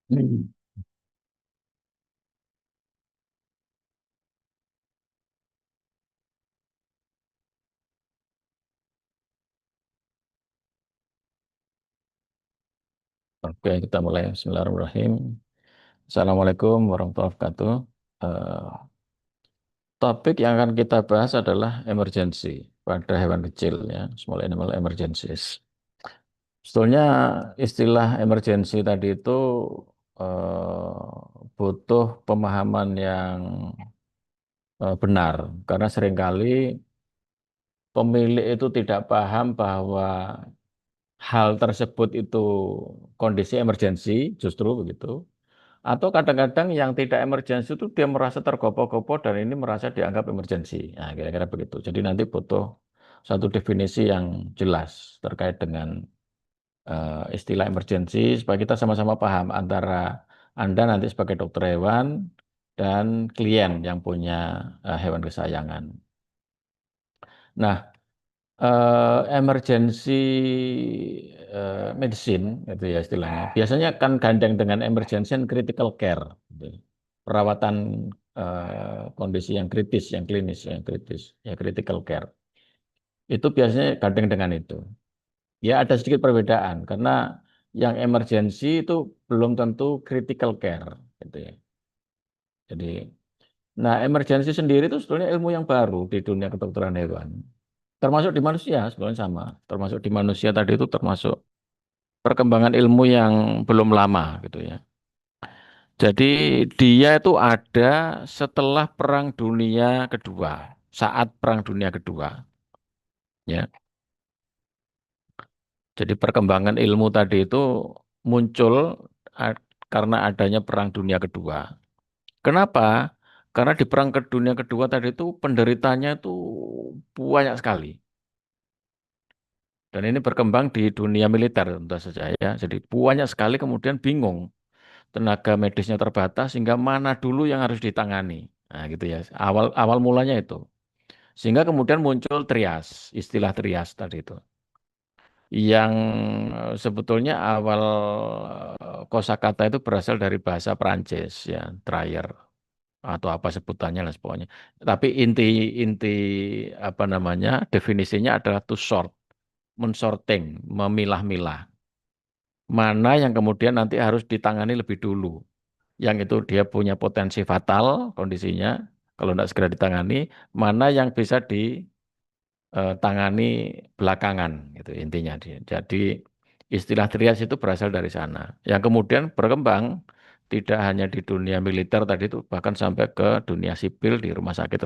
Hmm. Oke, kita mulai. Bismillahirrahmanirrahim. Assalamualaikum warahmatullahi wabarakatuh. Eh, Topik yang akan kita bahas adalah emergency pada hewan kecil ya, small animal emergencies. Sebetulnya istilah emergency tadi itu butuh pemahaman yang benar karena seringkali pemilik itu tidak paham bahwa hal tersebut itu kondisi emergensi, justru begitu. Atau kadang-kadang yang tidak emergensi itu dia merasa tergopoh-gopoh dan ini merasa dianggap emergensi. Nah, kira-kira begitu. Jadi nanti butuh satu definisi yang jelas terkait dengan istilah emergensi supaya kita sama-sama paham antara Anda nanti sebagai dokter hewan dan klien yang punya hewan kesayangan. Nah, emergency medicine itu ya istilahnya. Biasanya kan gandeng dengan emergency and critical care, gitu. Perawatan kondisi yang kritis, yang klinis, yang kritis, ya critical care. Itu biasanya gandeng dengan itu. Ya ada sedikit perbedaan karena yang emergency itu belum tentu critical care, gitu ya. Jadi, nah emergency sendiri itu sebetulnya ilmu yang baru di dunia kedokteran hewan. Termasuk di manusia sebenarnya sama. Termasuk di manusia tadi itu termasuk perkembangan ilmu yang belum lama gitu ya. Jadi dia itu ada setelah Perang Dunia Kedua, saat Perang Dunia Kedua, ya. Jadi perkembangan ilmu tadi itu muncul a- karena adanya Perang Dunia Kedua. Kenapa? Karena di Perang Dunia Kedua tadi itu penderitanya itu banyak sekali. Dan ini berkembang di dunia militer tentu saja ya. Jadi banyak sekali kemudian bingung. Tenaga medisnya terbatas sehingga mana dulu yang harus ditangani. Nah, gitu ya. Awal awal mulanya itu. Sehingga kemudian muncul trias, istilah trias tadi itu. Yang sebetulnya awal kosakata itu berasal dari bahasa Prancis ya, trier atau apa sebutannya lah pokoknya. Tapi inti inti apa namanya definisinya adalah to sort, mensorting, memilah-milah. Mana yang kemudian nanti harus ditangani lebih dulu. Yang itu dia punya potensi fatal kondisinya, kalau tidak segera ditangani, mana yang bisa ditangani belakangan, gitu intinya dia. Jadi istilah trias itu berasal dari sana. Yang kemudian berkembang tidak hanya di dunia militer tadi itu, bahkan sampai ke dunia sipil di rumah sakit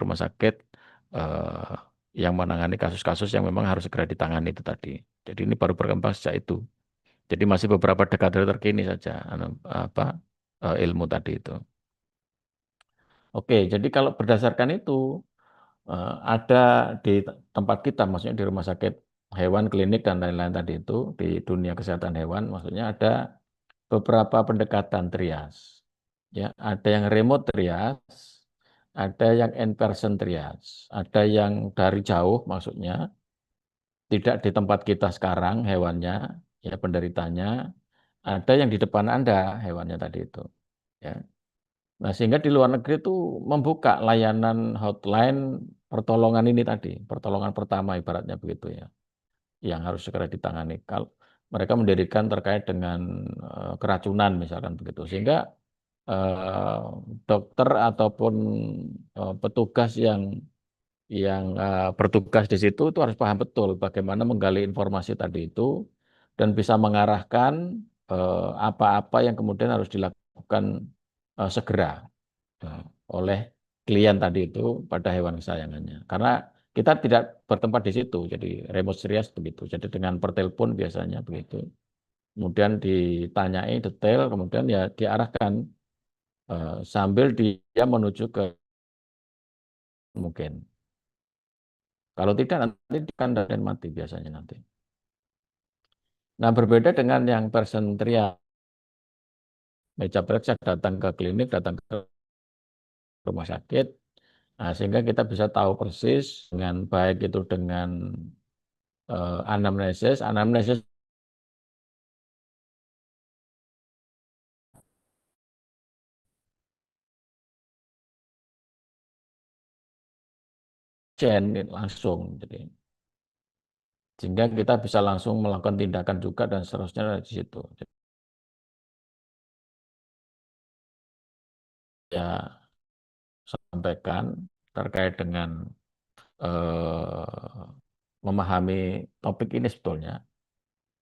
eh, yang menangani kasus-kasus yang memang harus segera ditangani itu tadi. Jadi ini baru berkembang sejak itu. Jadi masih beberapa dekade terkini saja apa ilmu tadi itu. Oke, jadi kalau berdasarkan itu ada di tempat kita, maksudnya di rumah sakit hewan, klinik dan lain-lain tadi itu di dunia kesehatan hewan, maksudnya ada beberapa pendekatan trias. Ya, ada yang remote trias, ada yang in-person trias, ada yang dari jauh, maksudnya tidak di tempat kita sekarang hewannya, ya penderitanya, ada yang di depan Anda hewannya tadi itu. Ya. Nah, sehingga di luar negeri itu membuka layanan hotline pertolongan ini tadi, pertolongan pertama ibaratnya begitu ya, yang harus segera ditangani. Kalau mereka mendirikan terkait dengan keracunan misalkan begitu, sehingga eh, dokter ataupun petugas yang bertugas di situ itu harus paham betul bagaimana menggali informasi tadi itu dan bisa mengarahkan apa-apa yang kemudian harus dilakukan segera eh, oleh klien tadi itu pada hewan kesayangannya. Karena kita tidak bertempat di situ, jadi remote serious begitu. Jadi dengan pertelepon biasanya begitu. Kemudian ditanyai detail, kemudian ya diarahkan sambil dia menuju ke mungkin. Kalau tidak nanti kan dan mati biasanya nanti. Nah berbeda dengan yang person triage, meja periksa datang ke klinik, datang ke rumah sakit, nah, sehingga kita bisa tahu persis dengan baik itu dengan anamnesis chain langsung. Jadi sehingga kita bisa langsung melakukan tindakan juga dan seterusnya dari situ. Jadi, ya sampaikan terkait dengan eh, memahami topik ini sebetulnya.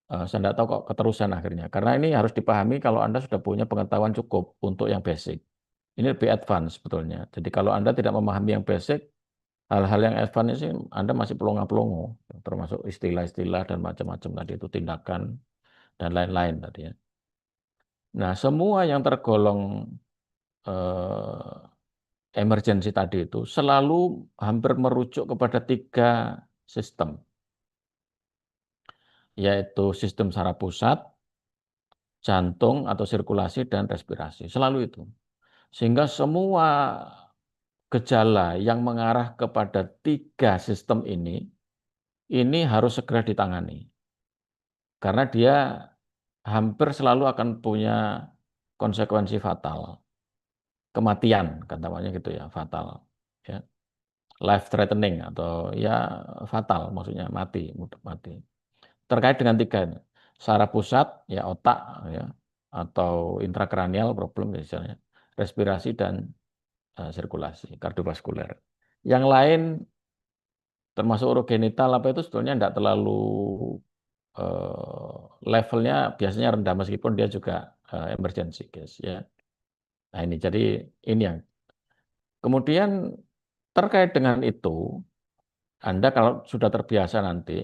Saya tidak tahu kok keterusan akhirnya. Karena ini harus dipahami kalau Anda sudah punya pengetahuan cukup untuk yang basic. Ini lebih advance sebetulnya. Jadi kalau Anda tidak memahami yang basic, hal-hal yang advance sih Anda masih pelongo-pelongo, termasuk istilah-istilah dan macam-macam tadi itu tindakan dan lain-lain tadi ya. Nah, semua yang tergolong emergency tadi itu selalu hampir merujuk kepada tiga sistem, yaitu sistem saraf pusat, jantung atau sirkulasi dan respirasi. Selalu itu. Sehingga semua gejala yang mengarah kepada tiga sistem ini harus segera ditangani. Karena dia hampir selalu akan punya konsekuensi fatal. Kematian, kan namanya gitu ya, fatal. Ya. Life threatening atau ya fatal, maksudnya mati, mudah mati. Terkait dengan tiga ini, saraf pusat, ya otak, ya, atau intrakranial problem misalnya, respirasi dan sirkulasi, kardiovaskuler. Yang lain termasuk urogenital apa itu sebetulnya tidak terlalu levelnya biasanya rendah meskipun dia juga emergency case ya. Nah ini jadi ini yang kemudian terkait dengan itu Anda kalau sudah terbiasa nanti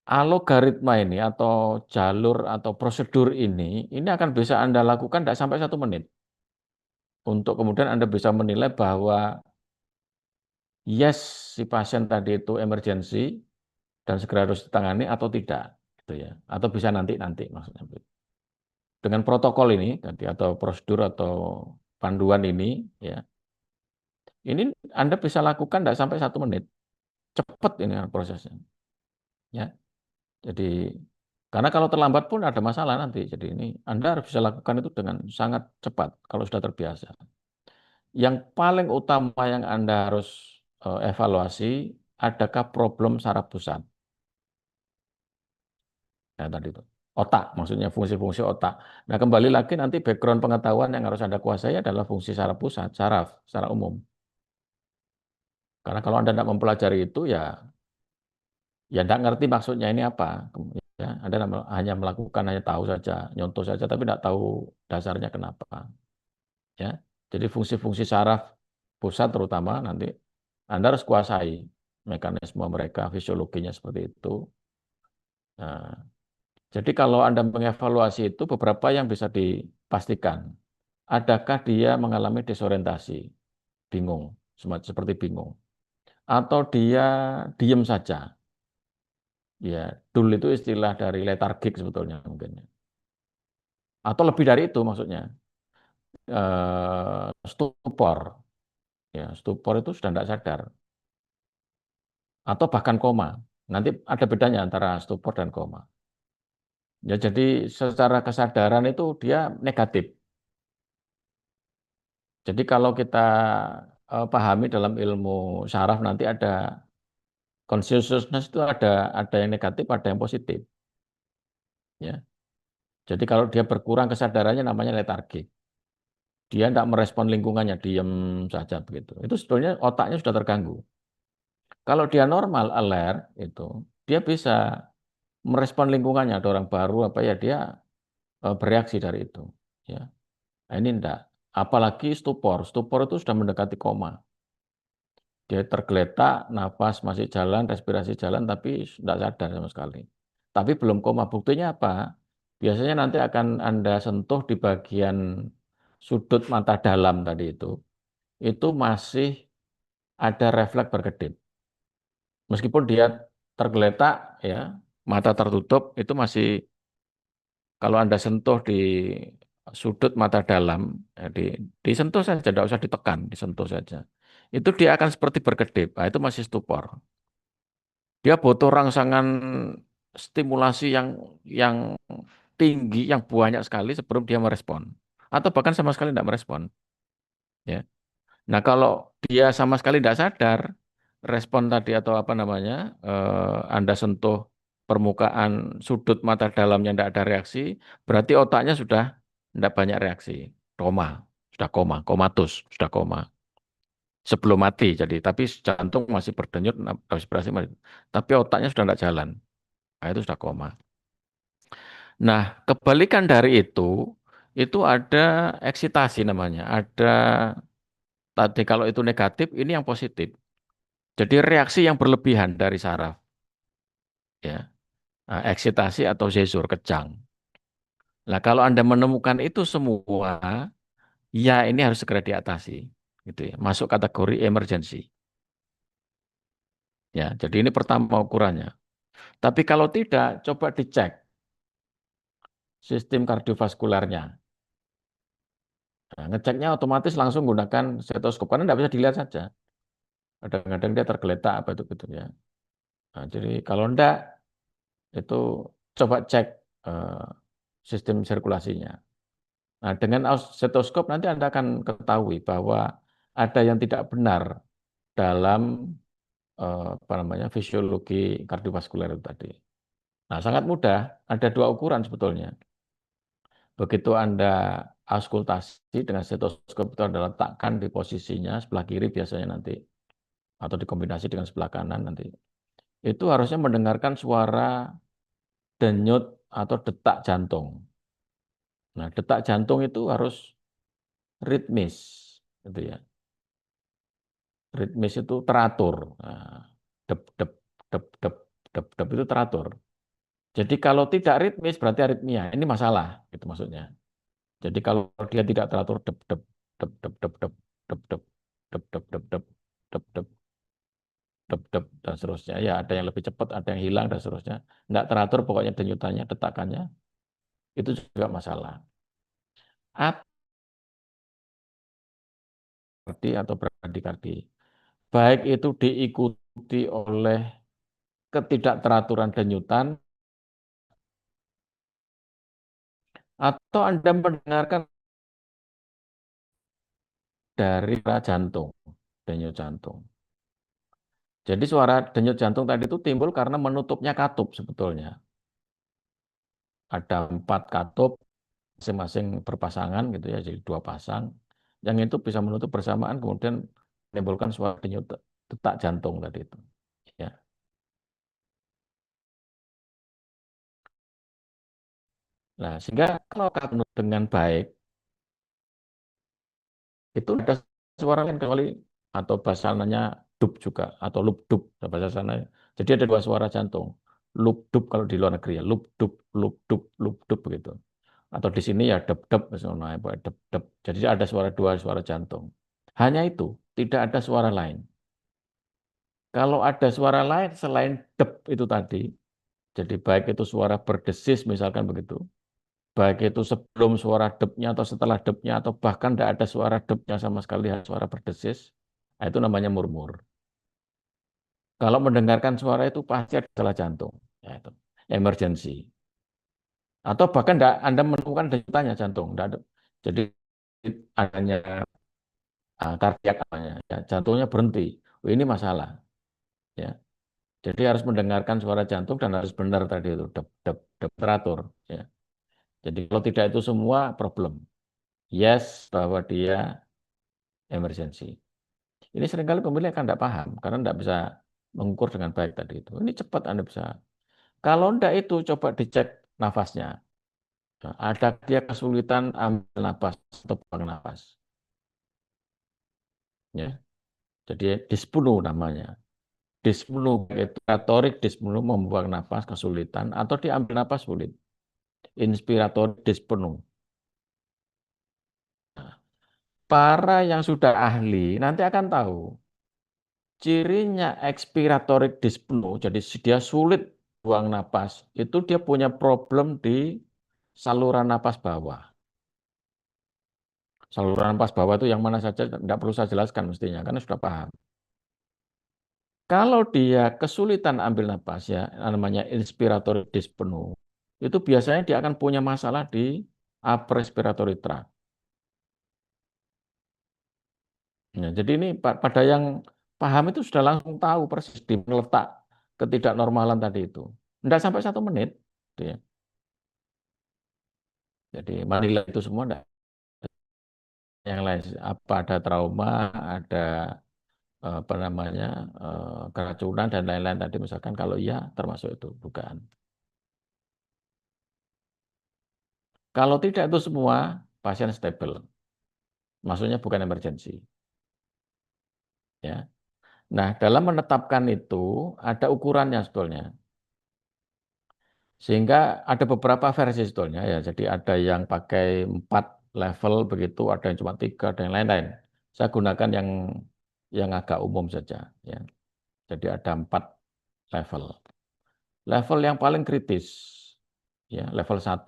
algoritma ini atau jalur atau prosedur ini akan bisa Anda lakukan tidak sampai 1 menit untuk kemudian Anda bisa menilai bahwa yes si pasien tadi itu emergency dan segera harus ditangani atau tidak gitu ya atau bisa nanti maksudnya dengan protokol ini tadi atau prosedur atau panduan ini ini Anda bisa lakukan tidak sampai 1 menit cepat ini prosesnya ya jadi karena kalau terlambat pun ada masalah nanti jadi ini Anda harus bisa lakukan itu dengan sangat cepat kalau sudah terbiasa yang paling utama yang Anda harus evaluasi adakah problem saraf pusat ya tadi itu otak, maksudnya fungsi-fungsi otak. Nah, kembali lagi nanti background pengetahuan yang harus Anda kuasai adalah fungsi saraf pusat, saraf secara umum. Karena kalau Anda tidak mempelajari itu ya tidak ngerti maksudnya ini apa. Ya, Anda hanya melakukan, hanya tahu saja, nyontoh saja, tapi tidak tahu dasarnya kenapa. Ya, jadi fungsi-fungsi saraf pusat terutama nanti Anda harus kuasai mekanisme mereka, fisiologinya seperti itu. Nah, jadi kalau Anda mengevaluasi itu beberapa yang bisa dipastikan. Adakah dia mengalami disorientasi, bingung, seperti bingung, atau dia diem saja? Ya, dul itu istilah dari letargik sebetulnya mungkin. Atau lebih dari itu maksudnya, stupor. Ya, stupor itu sudah tidak sadar, atau bahkan koma. Nanti ada bedanya antara stupor dan koma. Ya, jadi secara kesadaran itu dia negatif. Jadi kalau kita pahami dalam ilmu saraf nanti ada consciousness itu ada yang negatif, ada yang positif. Ya. Jadi kalau dia berkurang kesadarannya namanya letargi. Dia tidak merespon lingkungannya, diam saja begitu. Itu sebetulnya otaknya sudah terganggu. Kalau dia normal, alert, itu dia bisa merespon lingkungannya. Ada orang baru apa ya dia bereaksi dari itu. Ya, nah, ini enggak. Apalagi stupor. Stupor itu sudah mendekati koma. Dia tergeletak, nafas masih jalan, respirasi jalan, tapi tidak sadar sama sekali. Tapi belum koma. Buktinya apa? Biasanya nanti akan Anda sentuh di bagian sudut mata dalam tadi itu masih ada refleks berkedip. Meskipun dia tergeletak, ya, mata tertutup, itu masih kalau Anda sentuh di sudut mata dalam, ya, disentuh saja, tidak usah ditekan, disentuh saja. Itu dia akan seperti berkedip, nah, itu masih stupor. Dia butuh rangsangan stimulasi yang tinggi, yang banyak sekali sebelum dia merespon. Atau bahkan sama sekali tidak merespon. Ya. Nah, kalau dia sama sekali tidak sadar, respon tadi atau apa namanya, Anda sentuh permukaan sudut mata dalamnya tidak ada reaksi, berarti otaknya sudah tidak banyak reaksi, koma, sudah koma, komatus, sudah koma. Sebelum mati, jadi tapi jantung masih berdenyut, respirasi masih, tapi otaknya sudah tidak jalan, nah, itu sudah koma. Nah, kebalikan dari itu ada eksitasi namanya, ada tadi kalau itu negatif, ini yang positif. Jadi reaksi yang berlebihan dari saraf, ya, eksitasi atau zesur, kejang. Nah, kalau Anda menemukan itu semua, ya ini harus segera diatasi, gitu ya. Masuk kategori emergency. Ya, jadi ini pertama ukurannya. Tapi kalau tidak, coba dicek sistem kardiovaskularnya. Nah, ngeceknya otomatis langsung gunakan stetoskop karena tidak bisa dilihat saja. Kadang-kadang dia tergeletak apa itu gitu ya. Nah, jadi kalau enggak itu coba cek eh, sistem sirkulasinya. Nah, dengan stetoskop nanti Anda akan ketahui bahwa ada yang tidak benar dalam apa namanya fisiologi kardiovaskuler itu tadi. Nah, sangat mudah. Ada dua ukuran sebetulnya. Begitu Anda auskultasi dengan stetoskop itu Anda letakkan di posisinya sebelah kiri biasanya nanti atau dikombinasi dengan sebelah kanan nanti. Itu harusnya mendengarkan suara denyut atau detak jantung. Nah, detak jantung itu harus ritmis, gitu ya. Ritmis itu teratur. Nah, dep dep dep dep dep dep itu teratur. Jadi kalau tidak ritmis berarti aritmia. Ini masalah, itu maksudnya. Jadi kalau dia tidak teratur dep dep dep dep dep dep dep dep dep dep dep dep dep dep dep dep dan seterusnya. Ya ada yang lebih cepat, ada yang hilang dan seterusnya. Tidak teratur pokoknya denyutannya, detakannya itu juga masalah. Atardi atau bradikardi. Baik itu diikuti oleh ketidakteraturan denyutan atau Anda mendengarkan dari suara jantung, denyut jantung. Jadi suara denyut jantung tadi itu timbul karena menutupnya katup sebetulnya. Ada 4 katup, masing-masing berpasangan gitu ya, jadi 2 pasang. Yang itu bisa menutup bersamaan kemudian menimbulkan suara denyut detak jantung tadi itu. Ya. Nah, sehingga kalau kamu dengan baik, itu ada suara lain kecuali atau bahasa sananya dub juga atau lup dub bahasa sana. Jadi ada 2 suara jantung. Lup dub kalau di luar negeri ya, lup dub begitu. Atau di sini ya dep dep misalnya dep dep. Jadi ada suara 2 suara jantung. Hanya itu, tidak ada suara lain. Kalau ada suara lain selain dep itu tadi, jadi baik itu suara berdesis misalkan begitu, baik itu sebelum suara depnya atau setelah depnya atau bahkan tidak ada suara depnya sama sekali, hanya suara berdesis, nah, itu namanya murmur. Kalau mendengarkan suara itu pasti adalah jantung, ya itu emergency. Atau bahkan tidak Anda menemukan denyutannya jantung, tidak ada. Jadi adanya kardiak namanya, ya, jantungnya berhenti. Oh, ini masalah, ya. Jadi harus mendengarkan suara jantung dan harus benar tadi itu dep dep dep teratur, ya. Jadi kalau tidak itu semua problem. Yes bahwa dia emergency. Ini seringkali pemilih akan tidak paham karena tidak bisa mengukur dengan baik tadi itu. Ini cepat Anda bisa. Kalau tidak itu coba dicek nafasnya. Nah, ada dia kesulitan ambil nafas atau buang nafas. Ya, jadi dyspnea namanya. Dyspnea itu ratorik dyspnea membuang nafas kesulitan atau diambil nafas sulit. Inspiratorik dyspnea. Para yang sudah ahli nanti akan tahu cirinya expiratory dyspnea, jadi dia sulit buang napas, itu dia punya problem di saluran napas bawah. Saluran napas bawah itu yang mana saja, tidak perlu saya jelaskan mestinya, karena sudah paham. Kalau dia kesulitan ambil napas, ya namanya inspiratory dyspnea, itu biasanya dia akan punya masalah di upper respiratory tract. Ya, jadi ini pada yang paham itu sudah langsung tahu persis di letak ketidaknormalan tadi itu. Tidak sampai 1 menit. Gitu ya. Jadi menilai itu semua enggak. Yang lain apa ada trauma, ada apa namanya keracunan dan lain-lain tadi misalkan kalau iya termasuk itu bukan. Kalau tidak itu semua pasien stable. Maksudnya bukan emergensi, ya. Nah, dalam menetapkan itu ada ukurannya sebetulnya. Sehingga ada beberapa versi sebetulnya ya. Jadi ada yang pakai 4 level begitu, ada yang cuma 3, ada yang lain-lain. Saya gunakan yang agak umum saja, ya. Jadi ada 4 level. Level yang paling kritis, ya, level 1,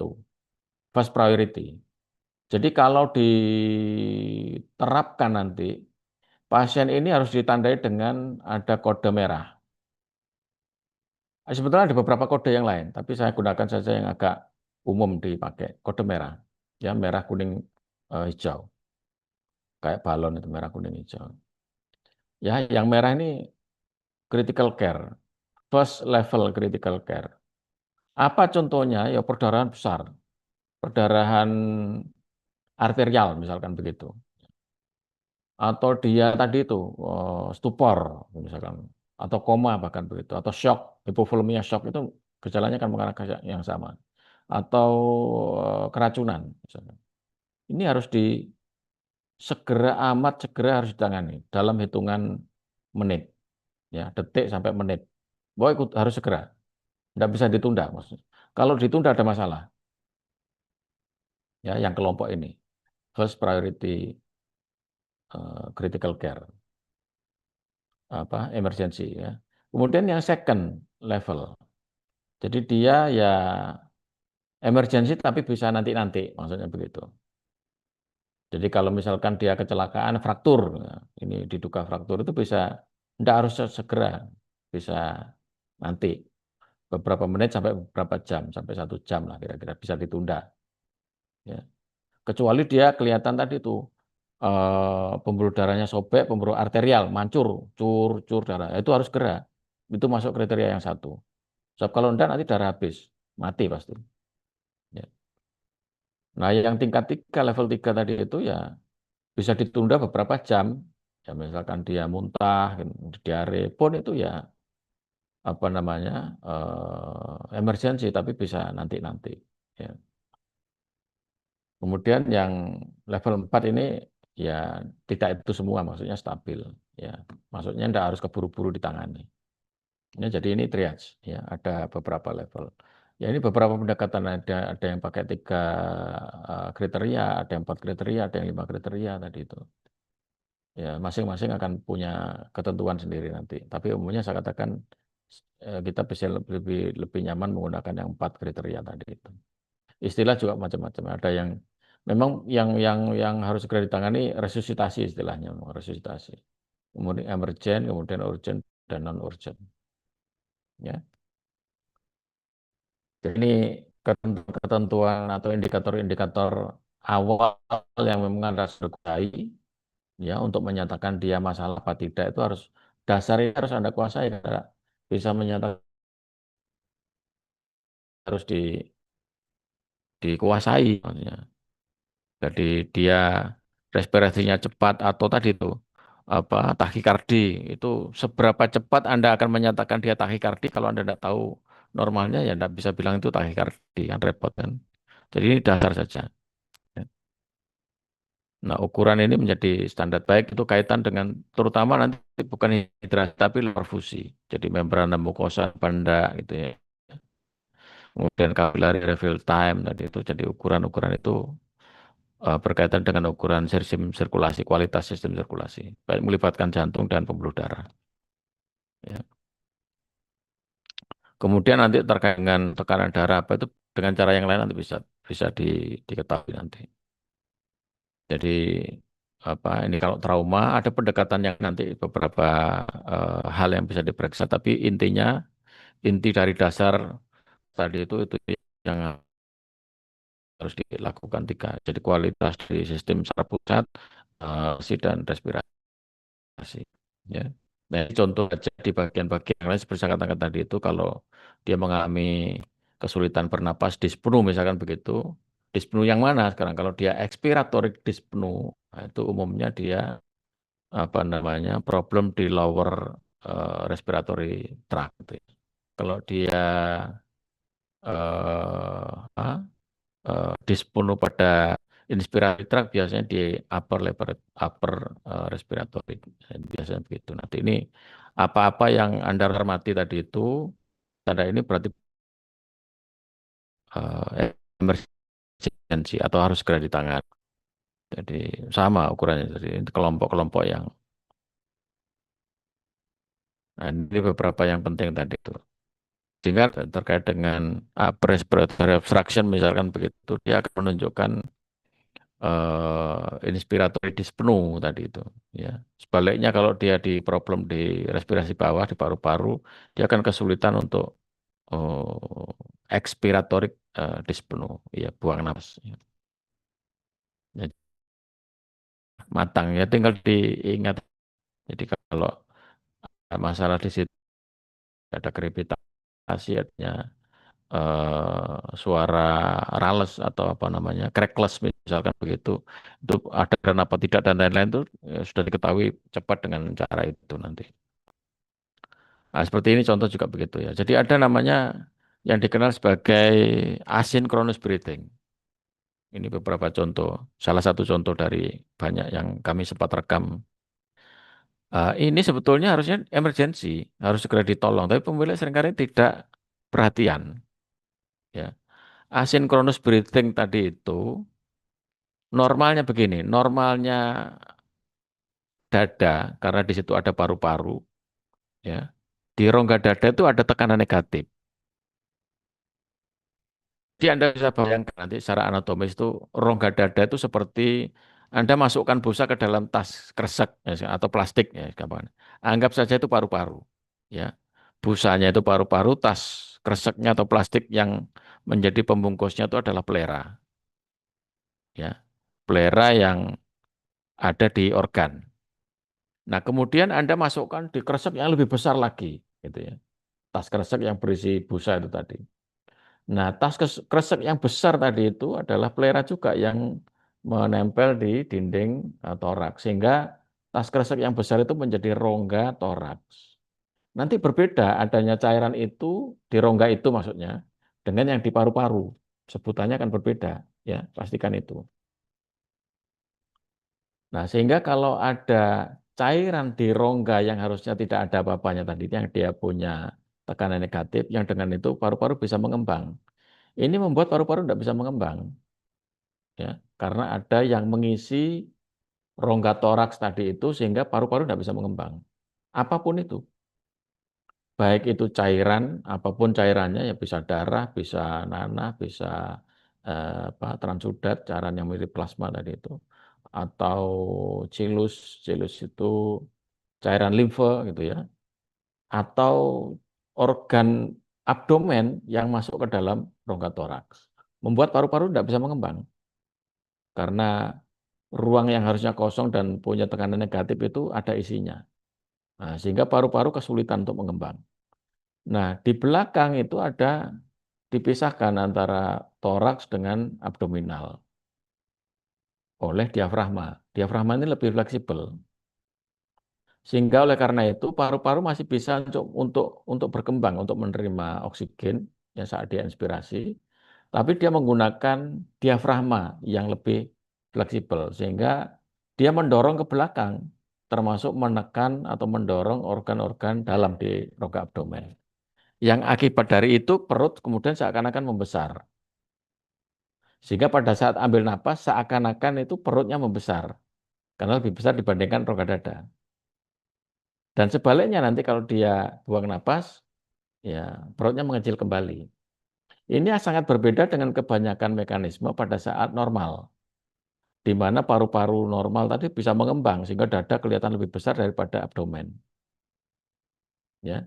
first priority. Jadi kalau diterapkan nanti, pasien ini harus ditandai dengan ada kode merah. Sebetulnya ada beberapa kode yang lain, tapi saya gunakan saja yang agak umum dipakai, kode merah. Ya, merah, kuning, hijau. Kayak balon itu merah, kuning, hijau. Ya, yang merah ini critical care, first level critical care. Apa contohnya? Ya perdarahan besar, perdarahan arterial misalkan begitu. Atau dia tadi itu stupor misalkan, atau koma bahkan begitu, atau shock, hipovolemia shock itu gejalanya kan mengarah ke yang sama. Atau keracunan misalkan. Ini harus segera amat segera harus ditangani dalam hitungan menit, ya detik sampai menit. Bahwa harus segera, tidak bisa ditunda maksudnya. Kalau ditunda ada masalah, ya yang kelompok ini first priority critical care apa emergency ya. Kemudian yang second level. Jadi dia ya emergency tapi bisa nanti-nanti maksudnya begitu. Jadi kalau misalkan dia kecelakaan fraktur, ya, ini diduga fraktur itu bisa tidak harus segera, bisa nanti beberapa menit sampai beberapa jam, sampai 1 jam lah kira-kira bisa ditunda. Ya. Kecuali dia kelihatan tadi tuh pembuluh darahnya sobek, pembuluh arterial mancur, cur darah, itu harus segera. Itu masuk kriteria yang 1. Sebab kalau enggak nanti darah habis, mati pasti. Ya. Nah, yang tingkat 3, level 3 tadi itu ya bisa ditunda beberapa jam. Ya misalkan dia muntah, diare pun itu ya apa namanya emergensi tapi bisa nanti-nanti. Ya. Kemudian yang level 4 ini ya tidak itu semua, maksudnya stabil. Ya, maksudnya tidak harus keburu-buru ditangani. Ya, jadi ini triage, ya ada beberapa level. Ya ini beberapa pendekatan ada yang pakai 3 kriteria, ada yang 4 kriteria, ada yang 5 kriteria tadi itu. Ya masing-masing akan punya ketentuan sendiri nanti. Tapi umumnya saya katakan kita bisa lebih nyaman menggunakan yang 4 kriteria tadi itu. Istilah juga macam-macam. Ada yang memang yang harus segera ditangani resusitasi istilahnya, resusitasi. Kemudian emergen, kemudian urgent dan non urgent. Ya. Jadi ini ketentuan atau indikator-indikator awal yang memang harus dikuasai ya untuk menyatakan dia masalah apa tidak itu harus dasarnya harus Anda kuasai karena bisa menyatakan harus dikuasai maksudnya. Jadi dia respirasinya cepat atau tadi itu apa takikardi itu seberapa cepat Anda akan menyatakan dia takikardi kalau Anda tidak tahu normalnya ya tidak bisa bilang itu takikardi kan repot kan. Jadi ini dasar saja. Nah, ukuran ini menjadi standar baik itu kaitan dengan terutama nanti bukan hidrasi tapi perfusi. Jadi membrana mukosa benda gitu ya. Kemudian kapilari refill time tadi itu jadi ukuran-ukuran itu berkaitan dengan ukuran sistem sirkulasi, kualitas sistem sirkulasi, baik melibatkan jantung dan pembuluh darah. Ya. Kemudian nanti terkait dengan tekanan darah apa itu dengan cara yang lain nanti bisa bisa diketahui nanti. Jadi apa ini kalau trauma ada pendekatan yang nanti beberapa hal yang bisa diperiksa, tapi inti dari dasar tadi itu yang harus dilakukan 3. Jadi kualitas di sistem saraf pusat, dan respirasi. sih. Ya. Nah, ini contoh aja di bagian-bagian yang lain seperti saya katakan tadi itu kalau dia mengalami kesulitan bernapas dyspnea misalkan begitu, dyspnea yang mana sekarang? Kalau dia expiratory dyspnea, nah itu umumnya dia apa namanya problem di lower respiratory tract. Gitu ya. Kalau dia apa, dyspnea pada inspiratory tract biasanya di upper respiratory biasanya begitu. Nanti ini apa-apa yang Anda hormati tadi itu tanda ini berarti emergency atau harus segera ditangani. Jadi sama ukurannya jadi kelompok-kelompok yang nah, ini beberapa yang penting tadi itu. Sehingga terkait dengan upper respiratory obstruction misalkan begitu dia akan menunjukkan inspiratory dyspnea tadi itu ya. Sebaliknya kalau dia di problem di respirasi bawah di paru-paru dia akan kesulitan untuk expiratory dyspnea ya buang nafas ya. Jadi, matang ya tinggal diingat jadi kalau masalah di situ ada krepitasi artinya suara rales atau apa namanya crackless misalkan begitu itu ada dan apa tidak dan lain-lain itu ya, sudah diketahui cepat dengan cara itu nanti. Nah, seperti ini contoh juga begitu ya. Jadi ada namanya yang dikenal sebagai asynchronous breathing. Ini beberapa contoh, salah satu contoh dari banyak yang kami sempat rekam. Ini sebetulnya harusnya emergency, harus segera ditolong, tapi pemilik seringkali tidak perhatian. Ya, asynchronous breathing tadi itu normalnya begini, normalnya dada karena di situ ada paru-paru, ya. Di rongga dada itu ada tekanan negatif. Jadi Anda bisa bayangkan nanti secara anatomis itu rongga dada itu seperti Anda masukkan busa ke dalam tas kresek ya, atau plastik ya, gampang. Anggap saja itu paru-paru, ya. Busanya itu paru-paru, tas kreseknya atau plastik yang menjadi pembungkusnya itu adalah plera, ya. Plera yang ada di organ. Nah, kemudian Anda masukkan di kresek yang lebih besar lagi, gitu ya. Tas kresek yang berisi busa itu tadi. Nah, kresek yang besar tadi itu adalah plera juga yang menempel di dinding toraks, sehingga tas kresek yang besar itu menjadi rongga toraks. Nanti berbeda adanya cairan itu di rongga itu maksudnya dengan yang di paru-paru. Sebutannya akan berbeda, ya, pastikan itu. Nah, sehingga kalau ada cairan di rongga yang harusnya tidak ada apa-apanya tadi, yang dia punya tekanan negatif, yang dengan itu paru-paru bisa mengembang. Ini membuat paru-paru tidak bisa mengembang, ya, karena ada yang mengisi rongga toraks tadi itu sehingga paru-paru tidak bisa mengembang. Apapun itu, baik itu cairan, apapun cairannya, ya bisa darah, bisa nanah, bisa apa, transudat, cairan yang mirip plasma tadi itu, atau cilus, cilus itu cairan limfe gitu ya, atau organ abdomen yang masuk ke dalam rongga toraks. Membuat paru-paru tidak bisa mengembang karena ruang yang harusnya kosong dan punya tekanan negatif itu ada isinya. Nah, sehingga paru-paru kesulitan untuk mengembang. Nah, di belakang itu ada dipisahkan antara toraks dengan abdominal oleh diafragma. Diafragma ini lebih fleksibel. Sehingga oleh karena itu paru-paru masih bisa untuk berkembang, untuk menerima oksigen yang saat dia inspirasi, tapi dia menggunakan diafragma yang lebih fleksibel sehingga dia mendorong ke belakang, termasuk menekan atau mendorong organ-organ dalam di rongga abdomen. Yang akibat dari itu perut kemudian seakan-akan membesar. Sehingga pada saat ambil napas seakan-akan itu perutnya membesar karena lebih besar dibandingkan rongga dada. Dan sebaliknya nanti kalau dia buang napas, ya perutnya mengecil kembali. Ini sangat berbeda dengan kebanyakan mekanisme pada saat normal, di mana paru-paru normal tadi bisa mengembang sehingga dada kelihatan lebih besar daripada abdomen. Ya,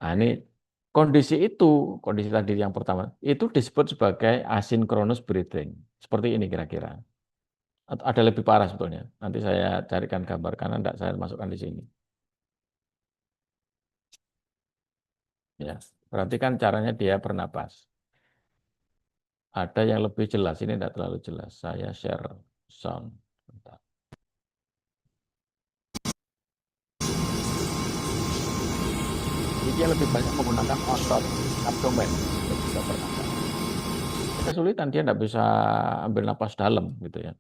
nah, ini kondisi tadi yang pertama itu disebut sebagai asynchronous breathing. Seperti ini kira-kira. atau ada lebih parah sebetulnya. Nanti saya carikan gambar karena tidak saya masukkan di sini. Ya, berarti kan caranya dia bernapas. Ada yang lebih jelas, ini tidak terlalu jelas. Saya share sound. Bentar. Jadi dia lebih banyak menggunakan otot abdomen untuk bisa bernapas. Kesulitan dia tidak bisa ambil napas dalam gitu ya.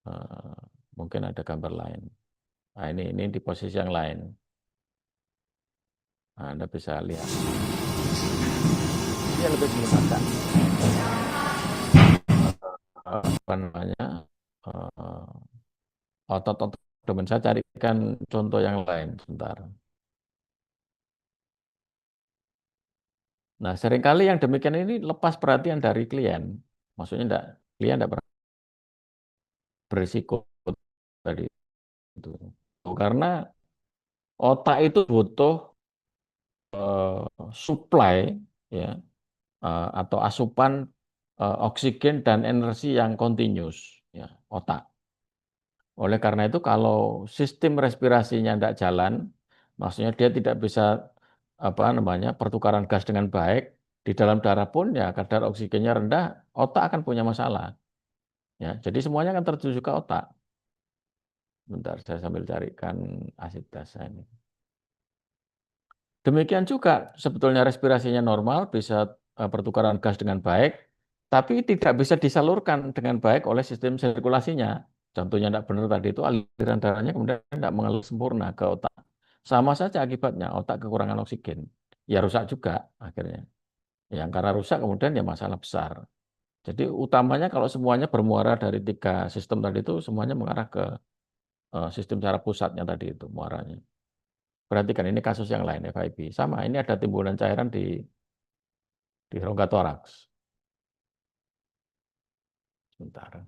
Eh, Mungkin ada gambar lain. Nah, ini di posisi yang lain. Nah, Anda bisa lihat. Dia lebih menggunakan apa namanya eh, otot-otot abdomen. Saya carikan contoh yang lain sebentar. Nah, seringkali yang demikian ini lepas perhatian dari klien. Maksudnya klien tidak berisiko tadi itu. Karena otak itu butuh supply ya atau asupan oksigen dan energi yang continuous ya otak. Oleh karena itu kalau sistem respirasinya tidak jalan, maksudnya dia tidak bisa apa namanya pertukaran gas dengan baik di dalam darah pun ya kadar oksigennya rendah, otak akan punya masalah. Ya, jadi semuanya akan tertuju ke otak. Bentar, saya sambil carikan asitasa ini. Demikian juga sebetulnya respirasinya normal, bisa pertukaran gas dengan baik, tapi tidak bisa disalurkan dengan baik oleh sistem sirkulasinya. Contohnya tidak benar tadi itu aliran darahnya kemudian tidak mengalir sempurna ke otak. Sama saja akibatnya, otak kekurangan oksigen. Ya rusak juga akhirnya. Yang karena rusak kemudian ya masalah besar. Jadi utamanya kalau semuanya bermuara dari tiga sistem tadi itu semuanya mengarah ke sistem cara pusatnya tadi itu muaranya. Perhatikan ini kasus yang lain FIB. Sama, ini ada timbunan cairan di rongga toraks. Sebentar.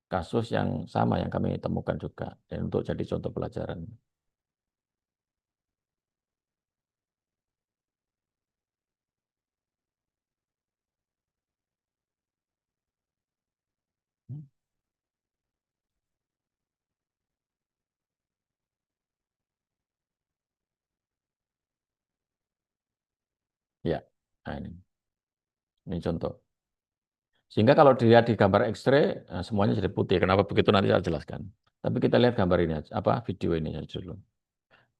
Kasus yang sama yang kami temukan juga dan untuk jadi contoh pelajaran. Ya, nah ini contoh. Sehingga kalau dilihat di gambar X-ray semuanya jadi putih. Kenapa begitu nanti saya jelaskan. Tapi kita lihat gambar ini aja, apa video ini aja dulu.